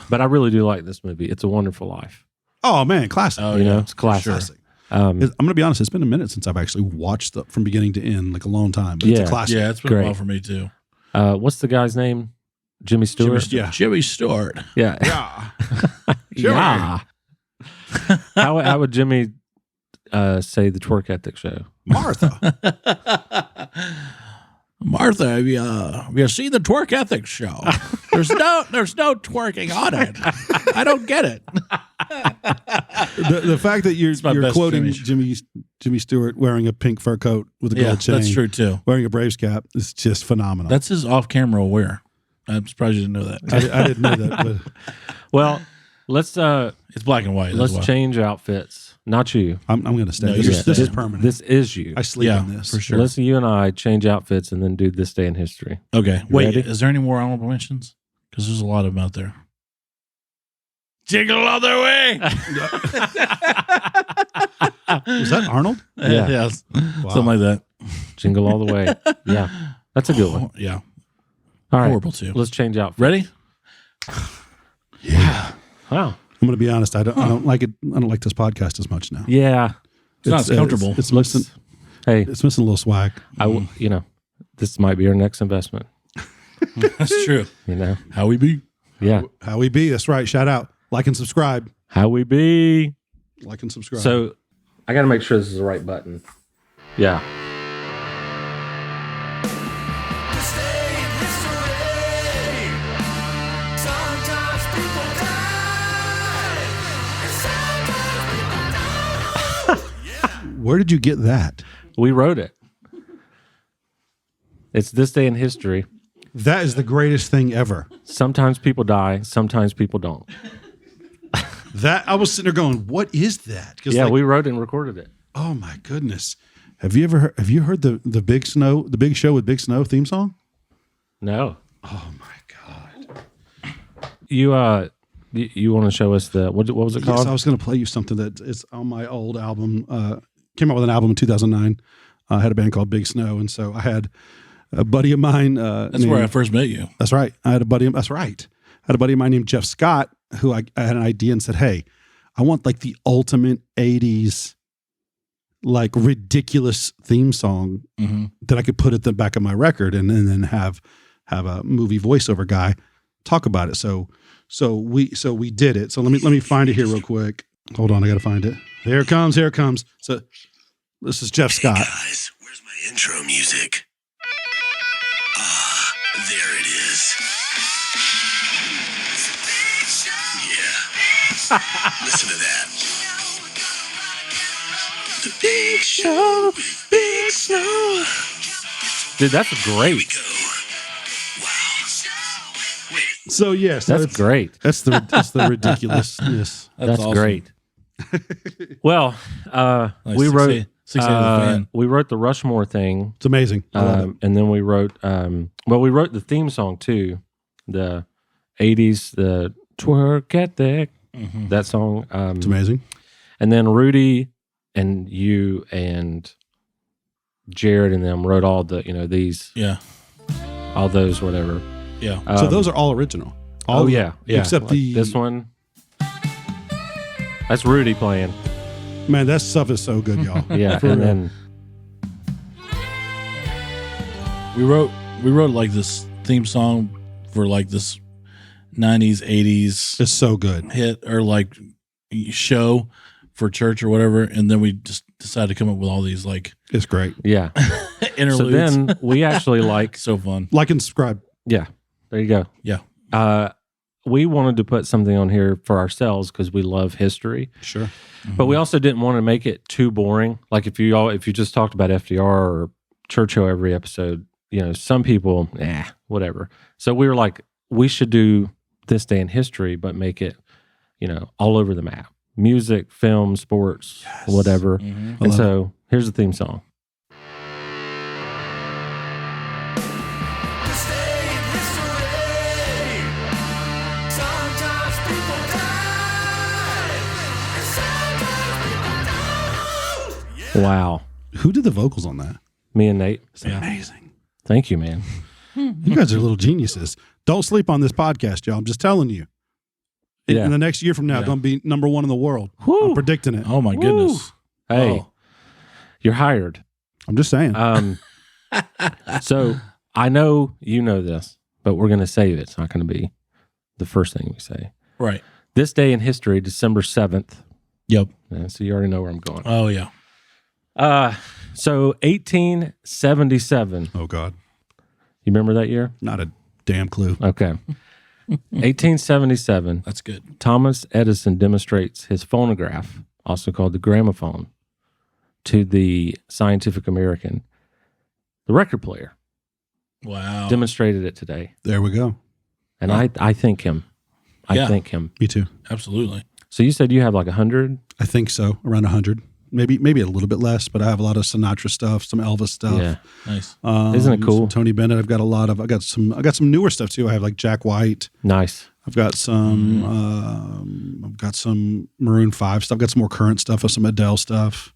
[SPEAKER 1] But I really do like this movie. It's a Wonderful Life.
[SPEAKER 2] Oh man, classic.
[SPEAKER 3] Oh,
[SPEAKER 1] You know,
[SPEAKER 3] yeah.
[SPEAKER 1] it's classic.
[SPEAKER 2] Classic.
[SPEAKER 1] Um,
[SPEAKER 2] I'm going to be honest. It's been a minute since I've actually watched from beginning to end, like a long time. But it's
[SPEAKER 1] Yeah.
[SPEAKER 2] a classic.
[SPEAKER 3] Yeah, it's been
[SPEAKER 1] Great.
[SPEAKER 3] a while for me too.
[SPEAKER 1] what's the guy's name? Jimmy Stewart?
[SPEAKER 2] Yeah.
[SPEAKER 3] Jimmy Stewart.
[SPEAKER 1] Yeah.
[SPEAKER 2] Yeah.
[SPEAKER 1] Yeah. How would Jimmy say the Twerk Ethic Show?
[SPEAKER 2] Martha.
[SPEAKER 3] Martha, have you seen the Twerk Ethic Show? There's no twerking on it. I don't get it.
[SPEAKER 2] the fact that you're
[SPEAKER 3] my best
[SPEAKER 2] quoting
[SPEAKER 3] finish.
[SPEAKER 2] Jimmy Stewart wearing a pink fur coat with a gold
[SPEAKER 3] Yeah,
[SPEAKER 2] chain,
[SPEAKER 3] that's true too.
[SPEAKER 2] wearing a Braves cap is just phenomenal.
[SPEAKER 3] That's his off-camera wear. I'm surprised you didn't know that.
[SPEAKER 2] I didn't know that, but
[SPEAKER 1] Well, let's
[SPEAKER 3] It's black and white.
[SPEAKER 1] let's
[SPEAKER 3] that's why.
[SPEAKER 1] change outfits. Not you.
[SPEAKER 2] I'm going to stay.
[SPEAKER 3] No,
[SPEAKER 2] this,
[SPEAKER 3] you're
[SPEAKER 2] is, this is
[SPEAKER 3] staying.
[SPEAKER 2] permanent.
[SPEAKER 1] This is you.
[SPEAKER 2] I sleep
[SPEAKER 3] Yeah,
[SPEAKER 2] in this
[SPEAKER 3] for sure.
[SPEAKER 1] Listen, you and I change outfits and then do this day in history.
[SPEAKER 3] Okay.
[SPEAKER 1] You
[SPEAKER 3] Wait,
[SPEAKER 1] ready?
[SPEAKER 3] is there any more honorable mentions? Because there's a lot of them out there. Jingle all the way.
[SPEAKER 2] Was that Arnold?
[SPEAKER 1] Yeah.
[SPEAKER 3] Yes.
[SPEAKER 2] Wow.
[SPEAKER 3] Something like that.
[SPEAKER 1] Jingle all the way. Yeah. That's a good one.
[SPEAKER 3] Yeah.
[SPEAKER 1] All right.
[SPEAKER 3] Horrible too.
[SPEAKER 1] Let's change outfits.
[SPEAKER 3] Ready?
[SPEAKER 2] Yeah.
[SPEAKER 1] Wow.
[SPEAKER 2] I'm going to be honest. I don't like it. I don't like this podcast as much now.
[SPEAKER 1] Yeah.
[SPEAKER 3] It's not as comfortable.
[SPEAKER 2] It's missing.
[SPEAKER 1] Hey,
[SPEAKER 2] It's missing a little swag.
[SPEAKER 1] this might be our next investment.
[SPEAKER 3] That's true. How we be?
[SPEAKER 1] Yeah.
[SPEAKER 2] How we be? That's right. Shout out. Like and subscribe.
[SPEAKER 1] How we be.
[SPEAKER 2] Like and subscribe.
[SPEAKER 1] So I got to make sure this is the right button. Yeah.
[SPEAKER 2] where did you get that?
[SPEAKER 1] We wrote it. It's this day in history.
[SPEAKER 2] That is the greatest thing ever.
[SPEAKER 1] Sometimes people die. Sometimes people don't.
[SPEAKER 2] That I was sitting there going, "What is that?" 'Cause,
[SPEAKER 1] Yeah,
[SPEAKER 2] like,
[SPEAKER 1] we wrote it and recorded it.
[SPEAKER 2] oh my goodness. Have you heard the Big Show with Big Snow theme song?
[SPEAKER 1] No.
[SPEAKER 2] Oh my god.
[SPEAKER 1] You want to show us what was it called?
[SPEAKER 2] Yes, I was going to play you something that is on my old album. Came out with an album in 2009. I had a band called Big Snow, and so I had a buddy of mine.
[SPEAKER 3] That's where I first met you.
[SPEAKER 2] That's right. I had a buddy. That's right. I had a buddy of mine named Jeff Scott, who I had an idea and said, "Hey, I want like the ultimate '80s, like ridiculous theme song that I could put at the back of my record, and then have a movie voiceover guy talk about it." So we did it. So let me find it here real quick. Hold on, I got to find it. Here it comes. So this is Jeff Scott.
[SPEAKER 7] Guys, where's my intro music? Ah, there it is. Yeah. Listen to that. The Big Show with Big
[SPEAKER 1] Dude, that's great.
[SPEAKER 7] Go. Wow. Wait.
[SPEAKER 2] So yes,
[SPEAKER 1] That's great.
[SPEAKER 2] That's the ridiculousness.
[SPEAKER 1] That's
[SPEAKER 3] awesome.
[SPEAKER 1] great. Well,
[SPEAKER 3] Like
[SPEAKER 1] we
[SPEAKER 3] 6
[SPEAKER 1] wrote
[SPEAKER 3] a.m. 6 a.m. the fan.
[SPEAKER 1] we wrote the Rushmore thing,
[SPEAKER 2] It's amazing. I love it.
[SPEAKER 1] and then we wrote we wrote the theme song too, the '80s, the Twerk Ethic, that song.
[SPEAKER 2] It's amazing.
[SPEAKER 1] And then Rudy and you and Jared and them wrote all the these
[SPEAKER 3] Yeah.
[SPEAKER 1] all those whatever.
[SPEAKER 3] Yeah.
[SPEAKER 2] So those are all original. All
[SPEAKER 1] Oh
[SPEAKER 2] of
[SPEAKER 1] yeah,
[SPEAKER 2] them,
[SPEAKER 1] yeah.
[SPEAKER 2] except
[SPEAKER 1] Like
[SPEAKER 2] the
[SPEAKER 1] this one. That's Rudy playing.
[SPEAKER 2] man. That stuff is so good, y'all.
[SPEAKER 1] Yeah,
[SPEAKER 2] For
[SPEAKER 1] and
[SPEAKER 2] real.
[SPEAKER 1] then
[SPEAKER 3] We wrote like this theme song for like this 90s, 80s
[SPEAKER 2] it's so good.
[SPEAKER 3] hit or like show for church or whatever. And then we just decided to come up with all these like
[SPEAKER 2] It's great.
[SPEAKER 1] yeah.
[SPEAKER 3] interludes.
[SPEAKER 1] So then we actually like
[SPEAKER 3] so fun.
[SPEAKER 2] Like and subscribe.
[SPEAKER 1] yeah. There you go.
[SPEAKER 3] Yeah.
[SPEAKER 1] We wanted to put something on here for ourselves because we love history,
[SPEAKER 2] Sure.
[SPEAKER 1] but we also didn't want to make it too boring. Like if you just talked about FDR or Churchill every episode, some people, whatever. So we were like, we should do this day in history, but make it, all over the map: music, film, sports, whatever.
[SPEAKER 3] Mhm.
[SPEAKER 1] And so here's the theme song. Wow.
[SPEAKER 2] Who did the vocals on that?
[SPEAKER 1] Me and Nate.
[SPEAKER 2] It's amazing.
[SPEAKER 1] Thank you, man.
[SPEAKER 2] You guys are little geniuses. Don't sleep on this podcast, y'all. I'm just telling you.
[SPEAKER 1] Yeah.
[SPEAKER 2] In the next year from now,
[SPEAKER 3] Yeah.
[SPEAKER 2] going to be number one in the world.
[SPEAKER 1] Whew.
[SPEAKER 2] I'm predicting it.
[SPEAKER 3] Oh my goodness.
[SPEAKER 1] Hey,
[SPEAKER 3] Oh.
[SPEAKER 1] you're hired.
[SPEAKER 2] I'm just saying.
[SPEAKER 1] So I know you know this, but we're going to save it. It's not going to be the first thing we say.
[SPEAKER 3] Right.
[SPEAKER 1] This day in history, December 7th.
[SPEAKER 3] Yep.
[SPEAKER 1] So you already know where I'm going.
[SPEAKER 3] Oh yeah.
[SPEAKER 1] So 1877.
[SPEAKER 2] oh, God.
[SPEAKER 1] You remember that year?
[SPEAKER 2] Not a damn clue.
[SPEAKER 1] Okay. 1877.
[SPEAKER 3] That's good.
[SPEAKER 1] Thomas Edison demonstrates his phonograph, also called the gramophone, to the Scientific American. The record player
[SPEAKER 3] Wow.
[SPEAKER 1] demonstrated it today.
[SPEAKER 2] There we go.
[SPEAKER 1] And I thank him. I
[SPEAKER 3] Yeah.
[SPEAKER 1] thank him.
[SPEAKER 2] Me too.
[SPEAKER 3] Absolutely.
[SPEAKER 1] So you said you have like 100?
[SPEAKER 2] I think so. Around 100. Maybe a little bit less, but I have a lot of Sinatra stuff, some Elvis stuff.
[SPEAKER 1] Yeah.
[SPEAKER 3] Nice.
[SPEAKER 1] Isn't it cool?
[SPEAKER 2] Some Tony Bennett. I got some newer stuff too. I have like Jack White.
[SPEAKER 1] Nice.
[SPEAKER 2] I've got some Maroon 5 stuff. I've got some more current stuff of some Adele stuff.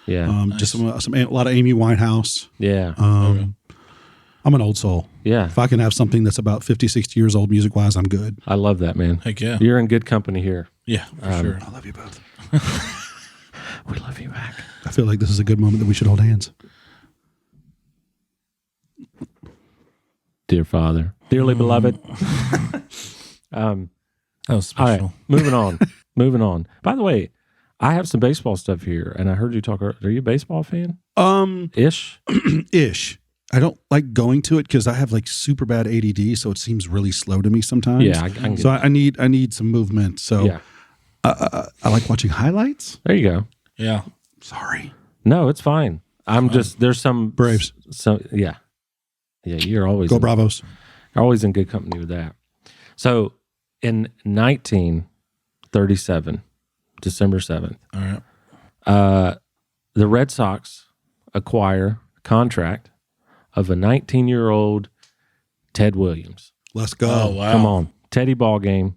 [SPEAKER 1] Yeah.
[SPEAKER 2] Just a lot of Amy Winehouse.
[SPEAKER 1] Yeah.
[SPEAKER 2] I'm an old soul.
[SPEAKER 1] Yeah.
[SPEAKER 2] If I can have something that's about 50, 60 years old music wise, I'm good.
[SPEAKER 1] I love that, man.
[SPEAKER 3] Heck yeah.
[SPEAKER 1] You're in good company here.
[SPEAKER 3] Yeah, for sure.
[SPEAKER 2] I love you both.
[SPEAKER 1] We love you back.
[SPEAKER 2] I feel like this is a good moment that we should hold hands.
[SPEAKER 1] Dear Father, dearly beloved.
[SPEAKER 3] That was
[SPEAKER 1] All right,
[SPEAKER 3] special.
[SPEAKER 1] moving on. By the way, I have some baseball stuff here, and I heard you talk. Are you a baseball fan? Ish.
[SPEAKER 2] Ish. I don't like going to it because I have like super bad ADD, so it seems really slow to me sometimes.
[SPEAKER 1] Yeah, I can get
[SPEAKER 2] So I need some movement. So
[SPEAKER 1] Yeah,
[SPEAKER 2] I like watching highlights.
[SPEAKER 1] there you go.
[SPEAKER 3] Yeah.
[SPEAKER 2] Sorry,
[SPEAKER 1] No, it's fine. I'm just there's some
[SPEAKER 2] Braves.
[SPEAKER 1] So yeah. You're always
[SPEAKER 2] Go Bravos.
[SPEAKER 1] You're always in good company with that. So in 1937, December 7th,
[SPEAKER 3] All right.
[SPEAKER 1] the Red Sox acquire a contract of a 19-year-old Ted Williams.
[SPEAKER 2] Let's go.
[SPEAKER 3] Oh, wow.
[SPEAKER 1] Come on, Teddy ball game.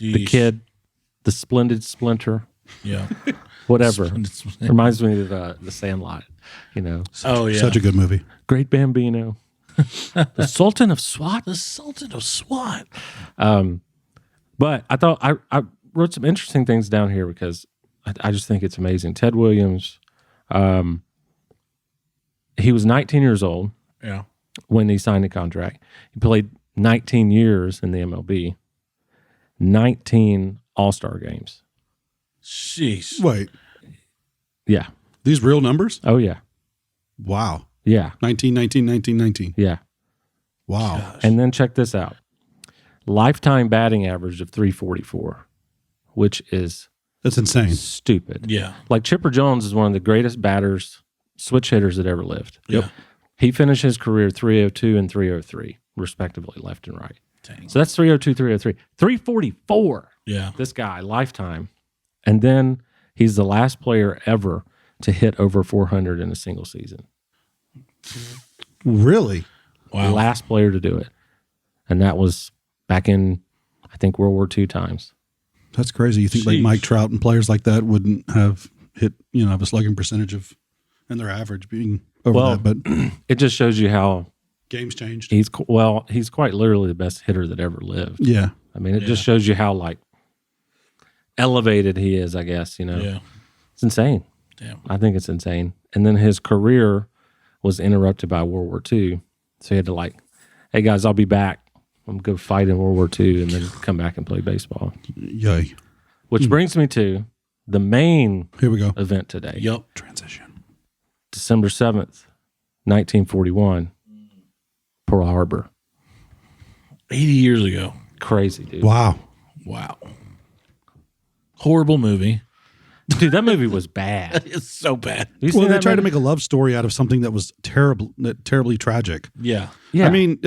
[SPEAKER 1] The
[SPEAKER 3] Sheesh.
[SPEAKER 1] kid, the splendid splinter,
[SPEAKER 3] Yeah.
[SPEAKER 1] whatever. Reminds me of the Sandlot.
[SPEAKER 3] Oh, yeah.
[SPEAKER 2] Such a good movie.
[SPEAKER 1] Great Bambino, the Sultan of SWAT.
[SPEAKER 3] The Sultan of SWAT.
[SPEAKER 1] But I thought I wrote some interesting things down here because I just think it's amazing. Ted Williams, he was 19 years old
[SPEAKER 3] Yeah.
[SPEAKER 1] when he signed the contract. He played 19 years in the MLB, 19 All-Star games.
[SPEAKER 3] Sheesh.
[SPEAKER 2] Wait,
[SPEAKER 1] Yeah.
[SPEAKER 2] these real numbers?
[SPEAKER 1] Oh, yeah.
[SPEAKER 2] Wow.
[SPEAKER 1] Yeah.
[SPEAKER 2] 19, 19, 19, 19.
[SPEAKER 1] Yeah.
[SPEAKER 2] Wow.
[SPEAKER 1] And then check this out. Lifetime batting average of 344, which is
[SPEAKER 2] That's insane.
[SPEAKER 1] stupid.
[SPEAKER 3] Yeah.
[SPEAKER 1] Like Chipper Jones is one of the greatest batters switch hitters that ever lived.
[SPEAKER 3] Yeah.
[SPEAKER 1] He finished his career 302 and 303, respectively, left and right.
[SPEAKER 3] Dang.
[SPEAKER 1] So that's 302, 303. 344,
[SPEAKER 3] Yeah.
[SPEAKER 1] this guy, lifetime. And then he's the last player ever to hit over 400 in a single season.
[SPEAKER 2] Really?
[SPEAKER 3] Wow.
[SPEAKER 1] Last player to do it. And that was back in, I think, World War II times.
[SPEAKER 2] That's crazy. You think like
[SPEAKER 3] Sheesh.
[SPEAKER 2] Mike Trout and players like that wouldn't have hit, have a slugging percentage of, and their average being over that. But
[SPEAKER 1] It just shows you how
[SPEAKER 2] games changed.
[SPEAKER 1] he's quite literally the best hitter that ever lived.
[SPEAKER 2] Yeah.
[SPEAKER 1] I mean, it just shows you how like elevated he is, I guess,
[SPEAKER 3] Yeah.
[SPEAKER 1] It's insane.
[SPEAKER 3] Damn.
[SPEAKER 1] I think it's insane. And then his career was interrupted by World War II. So he had to like, hey guys, I'll be back. I'm going to go fight in World War II and then come back and play baseball.
[SPEAKER 2] Yay.
[SPEAKER 1] Which brings me to the main
[SPEAKER 2] Here we go.
[SPEAKER 1] event today.
[SPEAKER 3] Yup.
[SPEAKER 2] Transition.
[SPEAKER 1] December 7th, 1941, Pearl Harbor.
[SPEAKER 3] 80 years ago.
[SPEAKER 1] Crazy, dude.
[SPEAKER 2] Wow.
[SPEAKER 3] Wow. Horrible movie.
[SPEAKER 1] Dude, that movie was bad.
[SPEAKER 3] It's so bad.
[SPEAKER 1] You seen
[SPEAKER 2] Well, they
[SPEAKER 1] that
[SPEAKER 2] tried to
[SPEAKER 1] movie?
[SPEAKER 2] make a love story out of something that was terribly tragic.
[SPEAKER 3] Yeah.
[SPEAKER 1] Yeah.
[SPEAKER 2] I mean,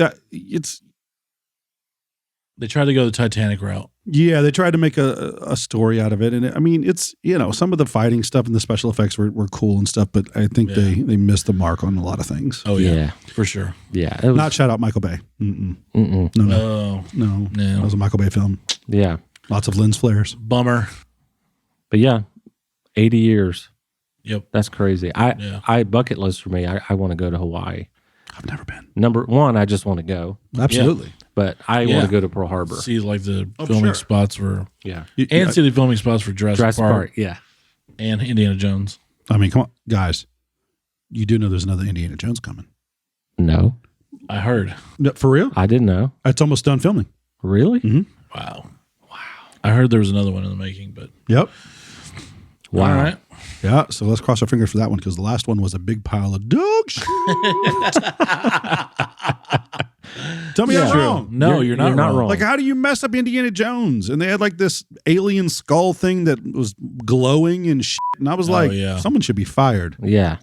[SPEAKER 3] They tried to go the Titanic route.
[SPEAKER 2] they tried to make a story out of it. And I mean, it's, some of the fighting stuff and the special effects were cool and stuff, but I think they missed the mark on a lot of things.
[SPEAKER 3] Oh, yeah.
[SPEAKER 1] Yeah.
[SPEAKER 3] For sure.
[SPEAKER 1] Yeah. It was,
[SPEAKER 2] Not shout out Michael Bay. No.
[SPEAKER 3] Oh,
[SPEAKER 2] No.
[SPEAKER 3] No.
[SPEAKER 2] That was a Michael Bay film.
[SPEAKER 1] yeah.
[SPEAKER 2] Lots of lens flares.
[SPEAKER 3] bummer.
[SPEAKER 1] But yeah, 80 years.
[SPEAKER 3] Yep.
[SPEAKER 1] That's crazy.
[SPEAKER 3] Yeah.
[SPEAKER 1] I bucket list for me. I want to go to Hawaii.
[SPEAKER 2] I've never been.
[SPEAKER 1] Number one, I just want to go,
[SPEAKER 2] Absolutely.
[SPEAKER 1] but I
[SPEAKER 3] Yeah.
[SPEAKER 1] want to go to Pearl Harbor.
[SPEAKER 3] See like the filming spots for,
[SPEAKER 1] Yeah.
[SPEAKER 3] and see the filming spots for Jurassic Park
[SPEAKER 1] Yeah.
[SPEAKER 3] and Indiana Jones.
[SPEAKER 2] I mean, come on, guys. You do know there's another Indiana Jones coming.
[SPEAKER 1] No,
[SPEAKER 3] I heard.
[SPEAKER 2] No, for real?
[SPEAKER 1] I didn't know.
[SPEAKER 2] It's almost done filming.
[SPEAKER 1] Really?
[SPEAKER 3] Wow. I heard there was another one in the making, but
[SPEAKER 2] Yep.
[SPEAKER 1] Wow.
[SPEAKER 3] all right.
[SPEAKER 2] Yeah. So let's cross our fingers for that one because the last one was a big pile of dog shit. Tell me I'm wrong.
[SPEAKER 3] No, you're not wrong.
[SPEAKER 2] Like, how do you mess up Indiana Jones? And they had like this alien skull thing that was glowing and shit. And I was like,
[SPEAKER 3] yeah.
[SPEAKER 2] someone should be fired.
[SPEAKER 1] Yeah.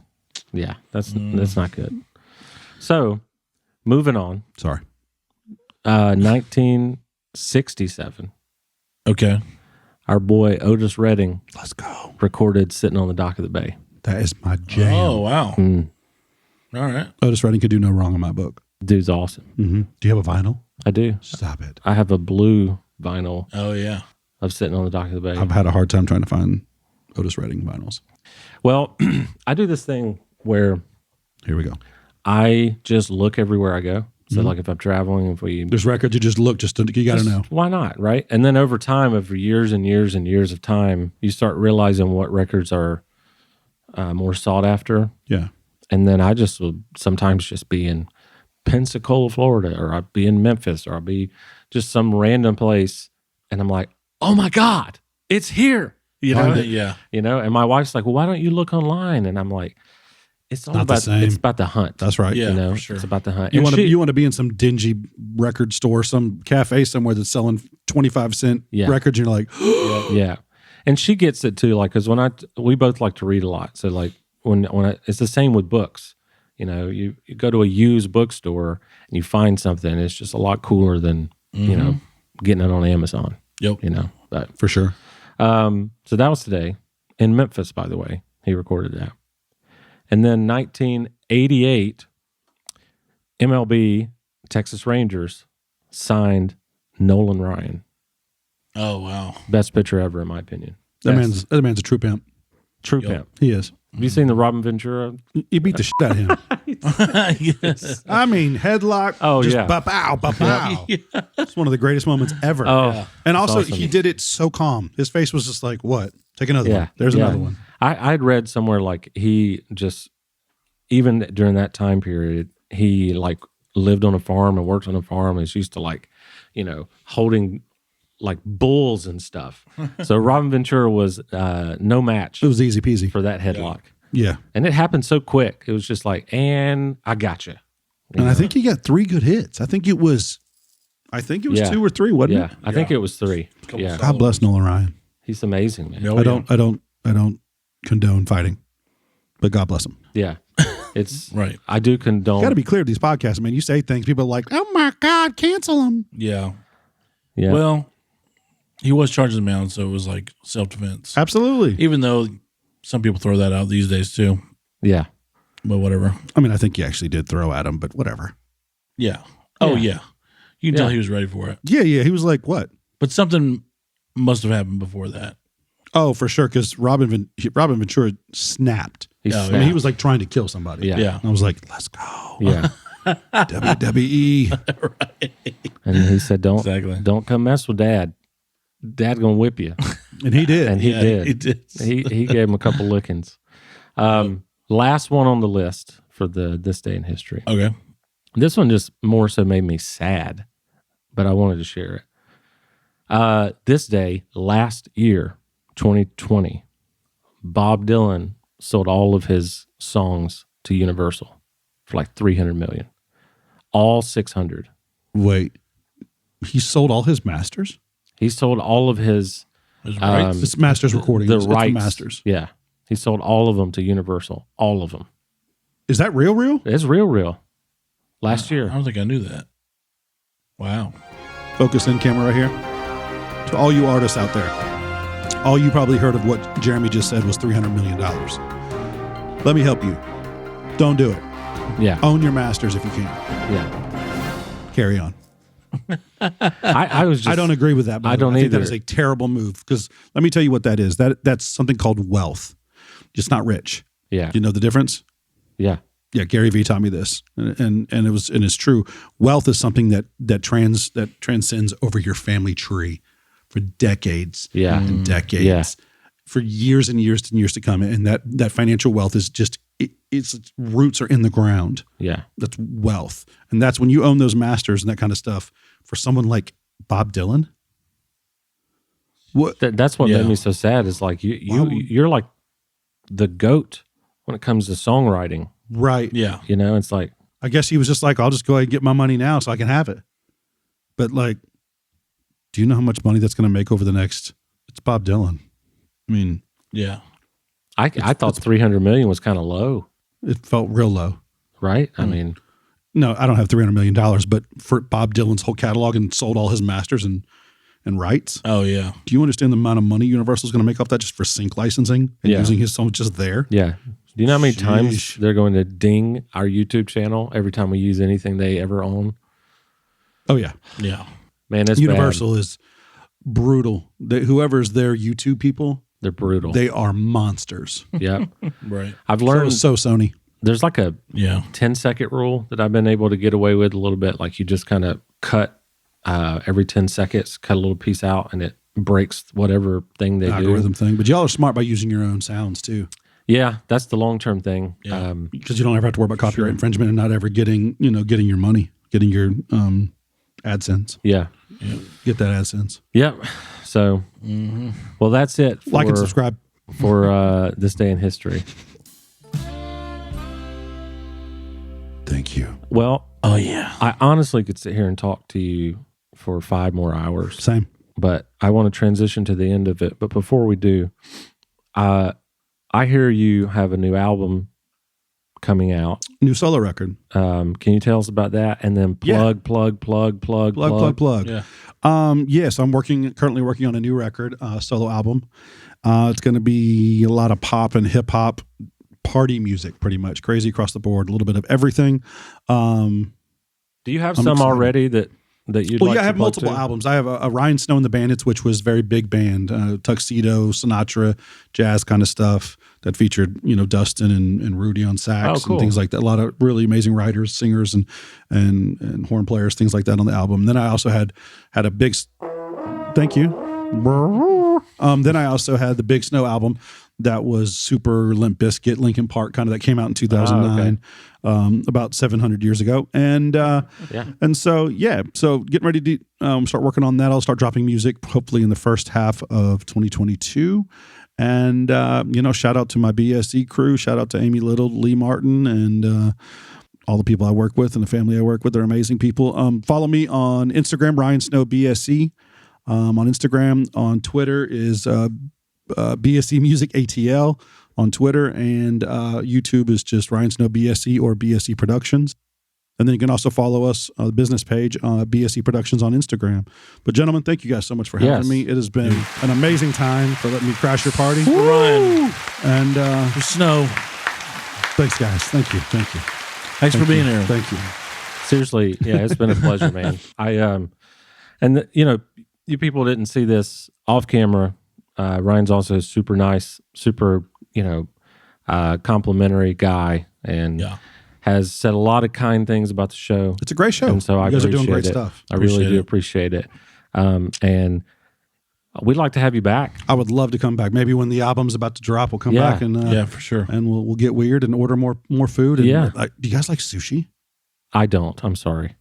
[SPEAKER 1] Yeah. That's not good. So, moving on.
[SPEAKER 2] Sorry.
[SPEAKER 1] 1967.
[SPEAKER 3] Okay.
[SPEAKER 1] Our boy Otis Redding
[SPEAKER 2] Let's go.
[SPEAKER 1] recorded Sitting on the Dock of the Bay.
[SPEAKER 2] That is my jam.
[SPEAKER 3] Oh, wow.
[SPEAKER 1] Mm.
[SPEAKER 3] All right.
[SPEAKER 2] Otis Redding could do no wrong in my book.
[SPEAKER 1] Dude's awesome.
[SPEAKER 2] Mm-hmm. Do you have a vinyl?
[SPEAKER 1] I do.
[SPEAKER 2] Stop it.
[SPEAKER 1] I have a blue vinyl
[SPEAKER 3] Oh, yeah.
[SPEAKER 1] of Sitting on the Dock of the Bay.
[SPEAKER 2] I've had a hard time trying to find Otis Redding vinyls.
[SPEAKER 1] Well, I do this thing where
[SPEAKER 2] Here we go.
[SPEAKER 1] I just look everywhere I go. So, like, if I'm traveling, if we
[SPEAKER 2] There's records you just look, you got to know.
[SPEAKER 1] why not, right? And then over time, over years and years and years of time, you start realizing what records are more sought after.
[SPEAKER 2] Yeah.
[SPEAKER 1] And then I just will sometimes just be in Pensacola, Florida, or I'll be in Memphis, or I'll be just some random place, and I'm like, oh my God, it's here. You know,
[SPEAKER 3] Yeah.
[SPEAKER 1] And my wife's like, well, why don't you look online? And I'm like, it's all
[SPEAKER 2] Not the
[SPEAKER 1] about
[SPEAKER 2] same.
[SPEAKER 1] it's about the hunt.
[SPEAKER 2] That's right.
[SPEAKER 3] Yeah. for sure.
[SPEAKER 1] It's about the hunt.
[SPEAKER 2] You
[SPEAKER 1] And
[SPEAKER 2] want to
[SPEAKER 1] she-
[SPEAKER 2] you want to be in some dingy record store, some cafe somewhere that's selling 25-cent
[SPEAKER 1] Yeah.
[SPEAKER 2] records. And you're like,
[SPEAKER 1] Yeah, and she gets it too. Like, because we both like to read a lot. So like it's the same with books. You go to a used bookstore and you find something. It's just a lot cooler than getting it on Amazon.
[SPEAKER 3] Yep.
[SPEAKER 1] But
[SPEAKER 2] for sure.
[SPEAKER 1] so that was today in Memphis. By the way, he recorded that. And then 1988, MLB Texas Rangers signed Nolan Ryan,
[SPEAKER 3] Oh, wow.
[SPEAKER 1] best pitcher ever in my opinion.
[SPEAKER 2] That
[SPEAKER 1] Best.
[SPEAKER 2] man's a true pimp.
[SPEAKER 1] True
[SPEAKER 3] Yep.
[SPEAKER 1] pimp.
[SPEAKER 2] He is.
[SPEAKER 1] Have you seen the Robin Ventura?
[SPEAKER 2] He beat the shit out of him.
[SPEAKER 3] Yes.
[SPEAKER 2] I mean, headlock.
[SPEAKER 1] Oh,
[SPEAKER 2] just
[SPEAKER 1] yeah.
[SPEAKER 2] Ba-pow, ba-pow. It's one of the greatest moments ever.
[SPEAKER 1] Oh,
[SPEAKER 2] and also,
[SPEAKER 1] awesome.
[SPEAKER 2] he did it so calm. His face was just like, what? Take another
[SPEAKER 1] yeah.
[SPEAKER 2] one. There's
[SPEAKER 1] yeah.
[SPEAKER 2] another one.
[SPEAKER 1] I'd read somewhere like he just, even during that time period, he like lived on a farm and worked on a farm and was used to like, holding like bulls and stuff. So Robin Ventura was no match
[SPEAKER 2] It was easy peasy.
[SPEAKER 1] for that headlock.
[SPEAKER 2] Yeah.
[SPEAKER 1] And it happened so quick. It was just like, and I got you.
[SPEAKER 2] And I think he got 3 good hits. I think it was
[SPEAKER 1] Yeah.
[SPEAKER 2] 2 or 3, wasn't
[SPEAKER 1] Yeah,
[SPEAKER 2] it?
[SPEAKER 1] I think it was 3. Yeah,
[SPEAKER 2] God bless Nolan Ryan.
[SPEAKER 1] he's amazing, man.
[SPEAKER 3] Oh,
[SPEAKER 2] I don't condone fighting. but God bless him.
[SPEAKER 1] Yeah. It's
[SPEAKER 3] Right.
[SPEAKER 1] I do condone.
[SPEAKER 2] Got to be clear with these podcasts, man. You say things, people are like, "Oh my God, cancel them."
[SPEAKER 3] Yeah.
[SPEAKER 1] Yeah.
[SPEAKER 3] Well, he was charging the mound, so it was like self-defense.
[SPEAKER 2] Absolutely.
[SPEAKER 3] Even though some people throw that out these days too.
[SPEAKER 1] yeah.
[SPEAKER 3] But whatever.
[SPEAKER 2] I mean, I think he actually did throw at him, but whatever.
[SPEAKER 3] Yeah. Oh,
[SPEAKER 1] Yeah.
[SPEAKER 3] yeah. You can tell
[SPEAKER 1] Yeah.
[SPEAKER 3] he was ready for it.
[SPEAKER 2] Yeah, yeah. He was like, "What?"
[SPEAKER 3] But something must have happened before that.
[SPEAKER 2] Oh, for sure, because Robin Ventura snapped.
[SPEAKER 1] He's
[SPEAKER 3] Oh,
[SPEAKER 2] I mean,
[SPEAKER 1] snapped.
[SPEAKER 2] he was like trying to kill somebody.
[SPEAKER 1] Yeah.
[SPEAKER 3] Yeah.
[SPEAKER 2] And I was like, "Let's go,
[SPEAKER 1] Yeah.
[SPEAKER 2] WWE."
[SPEAKER 1] And he said,
[SPEAKER 3] Exactly.
[SPEAKER 1] don't come mess with Dad. Dad gonna whip you.
[SPEAKER 2] And he did.
[SPEAKER 1] And he
[SPEAKER 3] Yeah,
[SPEAKER 1] did.
[SPEAKER 3] he did.
[SPEAKER 1] He gave him a couple lickings. Last one on the list for this day in history.
[SPEAKER 3] Okay.
[SPEAKER 1] This one just more so made me sad, but I wanted to share it. This day, last year, 2020, Bob Dylan sold all of his songs to Universal for like $300 million. All 600.
[SPEAKER 2] Wait, he sold all his masters.
[SPEAKER 1] He sold all of his
[SPEAKER 3] His rights.
[SPEAKER 2] It's masters recording.
[SPEAKER 1] the
[SPEAKER 2] It's
[SPEAKER 1] rights.
[SPEAKER 2] masters.
[SPEAKER 1] Yeah, he sold all of them to Universal. All of them.
[SPEAKER 2] Is that real? Real?
[SPEAKER 1] It's real. Last
[SPEAKER 3] I
[SPEAKER 1] year.
[SPEAKER 3] don't think I knew that. Wow.
[SPEAKER 2] Focus in camera right here. To all you artists out there, all you probably heard of what Jeremy just said was $300 million. Let me help you. Don't do it.
[SPEAKER 1] Yeah,
[SPEAKER 2] Own your masters if you can.
[SPEAKER 1] yeah.
[SPEAKER 2] Carry on.
[SPEAKER 1] I was just.
[SPEAKER 2] I don't agree with that. by
[SPEAKER 1] I
[SPEAKER 2] the way.
[SPEAKER 1] don't
[SPEAKER 2] I think that
[SPEAKER 1] either.
[SPEAKER 2] is a terrible move because let me tell you what that is. That's something called wealth. It's not rich.
[SPEAKER 1] Yeah,
[SPEAKER 2] Do you know the difference?
[SPEAKER 1] yeah,
[SPEAKER 2] Yeah, Gary Vee taught me this, and it's true. Wealth is something that transcends over your family tree for decades,
[SPEAKER 1] yeah,
[SPEAKER 2] and decades,
[SPEAKER 1] Yeah.
[SPEAKER 2] for years and years and years to come. And that financial wealth is just its roots are in the ground.
[SPEAKER 1] yeah.
[SPEAKER 2] That's wealth, and that's when you own those masters and that kind of stuff. For someone like Bob Dylan, what?
[SPEAKER 1] That's what
[SPEAKER 3] Yeah.
[SPEAKER 1] made me so sad. Is like you're like the GOAT when it comes to songwriting.
[SPEAKER 2] Right?
[SPEAKER 3] Yeah.
[SPEAKER 1] You know, it's like
[SPEAKER 2] I guess he was just like, I'll just go ahead and get my money now so I can have it. But like, do you know how much money that's going to make over the next? It's Bob Dylan. I mean,
[SPEAKER 3] Yeah.
[SPEAKER 1] I thought 300 million was kind of low,
[SPEAKER 2] it felt real low.
[SPEAKER 1] right? I mean,
[SPEAKER 2] No, I don't have $300 million, but for Bob Dylan's whole catalog and sold all his masters and rights.
[SPEAKER 3] Oh, yeah.
[SPEAKER 2] Do you understand the amount of money Universal's going to make off that just for sync licensing and
[SPEAKER 1] Yeah.
[SPEAKER 2] using his song just there?
[SPEAKER 1] yeah. Do you know how many times
[SPEAKER 2] Sheesh.
[SPEAKER 1] they're going to ding our YouTube channel every time we use anything they ever own?
[SPEAKER 2] Oh yeah,
[SPEAKER 3] Yeah.
[SPEAKER 1] Man, it's
[SPEAKER 2] Universal is brutal. Whoever's their YouTube people,
[SPEAKER 1] bad. They're brutal.
[SPEAKER 2] they are monsters.
[SPEAKER 1] yeah.
[SPEAKER 3] Right.
[SPEAKER 1] I've learned
[SPEAKER 2] So Sony.
[SPEAKER 1] there's like a
[SPEAKER 3] Yeah.
[SPEAKER 1] 10-second rule that I've been able to get away with a little bit. Like you just kind of cut every 10 seconds, cut a little piece out, and it breaks whatever thing they
[SPEAKER 2] Algorithm
[SPEAKER 1] do.
[SPEAKER 2] thing, but y'all are smart by using your own sounds too,
[SPEAKER 1] Yeah, that's the long-term thing.
[SPEAKER 3] Yeah.
[SPEAKER 2] because you don't ever have to worry about copyright infringement and not ever getting your money, getting your AdSense.
[SPEAKER 1] Yeah.
[SPEAKER 2] Get that AdSense.
[SPEAKER 1] Yep. So, well, that's it for,
[SPEAKER 2] Like and subscribe.
[SPEAKER 1] for this day in history.
[SPEAKER 2] Thank you.
[SPEAKER 1] Well,
[SPEAKER 3] Oh, yeah.
[SPEAKER 1] I honestly could sit here and talk to you for 5 more hours,
[SPEAKER 2] Same.
[SPEAKER 1] but I want to transition to the end of it. But before we do, I hear you have a new album coming out.
[SPEAKER 2] New solo record.
[SPEAKER 1] Can you tell us about that? And then
[SPEAKER 2] Yeah.
[SPEAKER 1] plug.
[SPEAKER 2] Plug.
[SPEAKER 3] Yeah.
[SPEAKER 2] Yes, I'm currently working on a new record, solo album. It's going to be a lot of pop and hip hop, party music, pretty much crazy across the board, a little bit of everything.
[SPEAKER 1] Do you have
[SPEAKER 2] I'm
[SPEAKER 1] some
[SPEAKER 2] excited.
[SPEAKER 1] already that you'd
[SPEAKER 2] Well,
[SPEAKER 1] like
[SPEAKER 2] yeah, I
[SPEAKER 1] to
[SPEAKER 2] have
[SPEAKER 1] plug
[SPEAKER 2] multiple
[SPEAKER 1] to?
[SPEAKER 2] albums. I have a Ryan Snow and the Bandits, which was very big band, Tuxedo, Sinatra, jazz kind of stuff that featured, Dustin and Rudy on sax
[SPEAKER 1] Oh, cool.
[SPEAKER 2] and things like that. A lot of really amazing writers, singers, and horn players, things like that on the album. Then I also had a big, thank you. Then I also had the Big Snow album that was super Limp Bizkit, Linkin Park kind of, that came out in 2009, about 700 years ago. And and so getting ready to start working on that. I'll start dropping music hopefully in the first half of 2022. And shout out to my BSE crew, shout out to Amy Little, Lee Martin, and all the people I work with and the family I work with. They're amazing people. Follow me on Instagram, Ryan Snow BSE. On Instagram, on Twitter is BSE Music ATL. on Twitter, and YouTube is just Ryan Snow BSE or BSE Productions. And then you can also follow us on the business page, BSE Productions on Instagram. But gentlemen, thank you guys so much for having me. It has been an amazing time for letting me crash your party.
[SPEAKER 3] Ryan.
[SPEAKER 2] And
[SPEAKER 3] For Snow.
[SPEAKER 2] thanks, guys. Thank you.
[SPEAKER 3] Thanks for being here.
[SPEAKER 2] Thank you.
[SPEAKER 1] Seriously, yeah, it's been a pleasure, man. You people didn't see this off camera. Ryan's also super nice, super, complimentary guy, and has said a lot of kind things about the show.
[SPEAKER 2] It's a great show.
[SPEAKER 1] And so
[SPEAKER 2] you guys are doing great stuff.
[SPEAKER 1] I really do appreciate it. And we'd like to have you back.
[SPEAKER 2] I would love to come back. Maybe when the album's about to drop, we'll come back and
[SPEAKER 3] for sure.
[SPEAKER 2] And we'll get weird and order more food. And do you guys like sushi?
[SPEAKER 1] I don't. I'm sorry,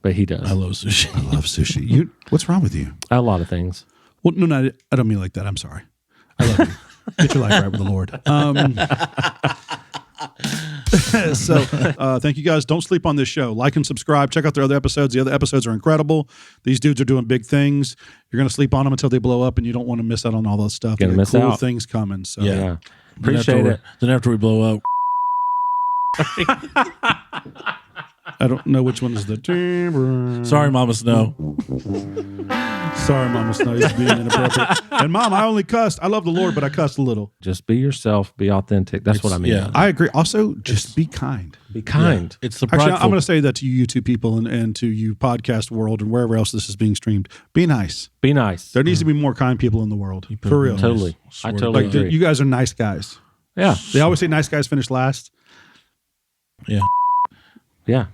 [SPEAKER 1] but he does.
[SPEAKER 3] I love sushi.
[SPEAKER 2] I love sushi. What's wrong with you?
[SPEAKER 1] A lot of things.
[SPEAKER 2] Well, no, I don't mean like that. I'm sorry. I love you. Get your life right with the Lord. So thank you guys. Don't sleep on this show. Like and subscribe. Check out their other episodes. The other episodes are incredible. These dudes are doing big things. You're going to sleep on them until they blow up, and you don't want to miss out on all those stuff.
[SPEAKER 1] Gonna miss
[SPEAKER 2] cool
[SPEAKER 1] out.
[SPEAKER 2] things coming. So
[SPEAKER 1] Yeah. Appreciate it.
[SPEAKER 3] Then after we blow up,
[SPEAKER 2] I don't know which one is the
[SPEAKER 3] sorry, Mama Snow.
[SPEAKER 2] Sorry, Mama Snow. He's being inappropriate. And Mom, I only cussed. I love the Lord, but I cussed a little.
[SPEAKER 1] Just be yourself. Be authentic. That's what I mean.
[SPEAKER 3] Yeah.
[SPEAKER 2] I agree. Also, just be kind.
[SPEAKER 1] Be kind.
[SPEAKER 3] Yeah. It's the
[SPEAKER 2] Actually,
[SPEAKER 3] prideful.
[SPEAKER 2] I'm going to say that to you YouTube people and to you podcast world and wherever else this is being streamed. Be nice.
[SPEAKER 1] Be nice.
[SPEAKER 2] There needs to be more kind people in the world. For real.
[SPEAKER 1] Totally. I totally
[SPEAKER 2] Like,
[SPEAKER 1] agree.
[SPEAKER 2] you guys are nice guys.
[SPEAKER 1] Yeah.
[SPEAKER 2] They always say nice guys finish last.
[SPEAKER 3] Yeah.
[SPEAKER 1] Yeah.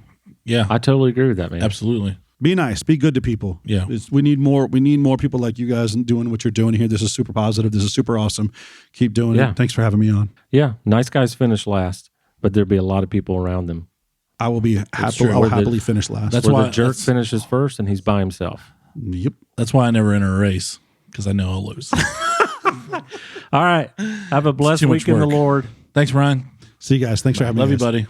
[SPEAKER 3] Yeah.
[SPEAKER 1] I totally agree with that, man.
[SPEAKER 3] Absolutely.
[SPEAKER 2] Be nice. Be good to people.
[SPEAKER 3] Yeah.
[SPEAKER 2] We need more people like you guys and doing what you're doing here. This is super positive. This is super awesome. Keep doing it. Thanks for having me on.
[SPEAKER 1] Yeah. Nice guys finish last, but there'll be a lot of people around them.
[SPEAKER 2] I will be happy.
[SPEAKER 1] true.
[SPEAKER 2] I'll happily finish last.
[SPEAKER 3] That's
[SPEAKER 1] Where
[SPEAKER 3] why
[SPEAKER 1] the jerk finishes first and he's by himself.
[SPEAKER 2] Yep.
[SPEAKER 3] That's why I never enter a race, because I know I'll lose.
[SPEAKER 1] All right. Have a blessed
[SPEAKER 3] too much
[SPEAKER 1] week in the
[SPEAKER 3] work.
[SPEAKER 1] Lord.
[SPEAKER 3] Thanks, Ryan.
[SPEAKER 2] See you guys. Thanks for having me.
[SPEAKER 3] Love you,
[SPEAKER 2] guys.
[SPEAKER 3] buddy.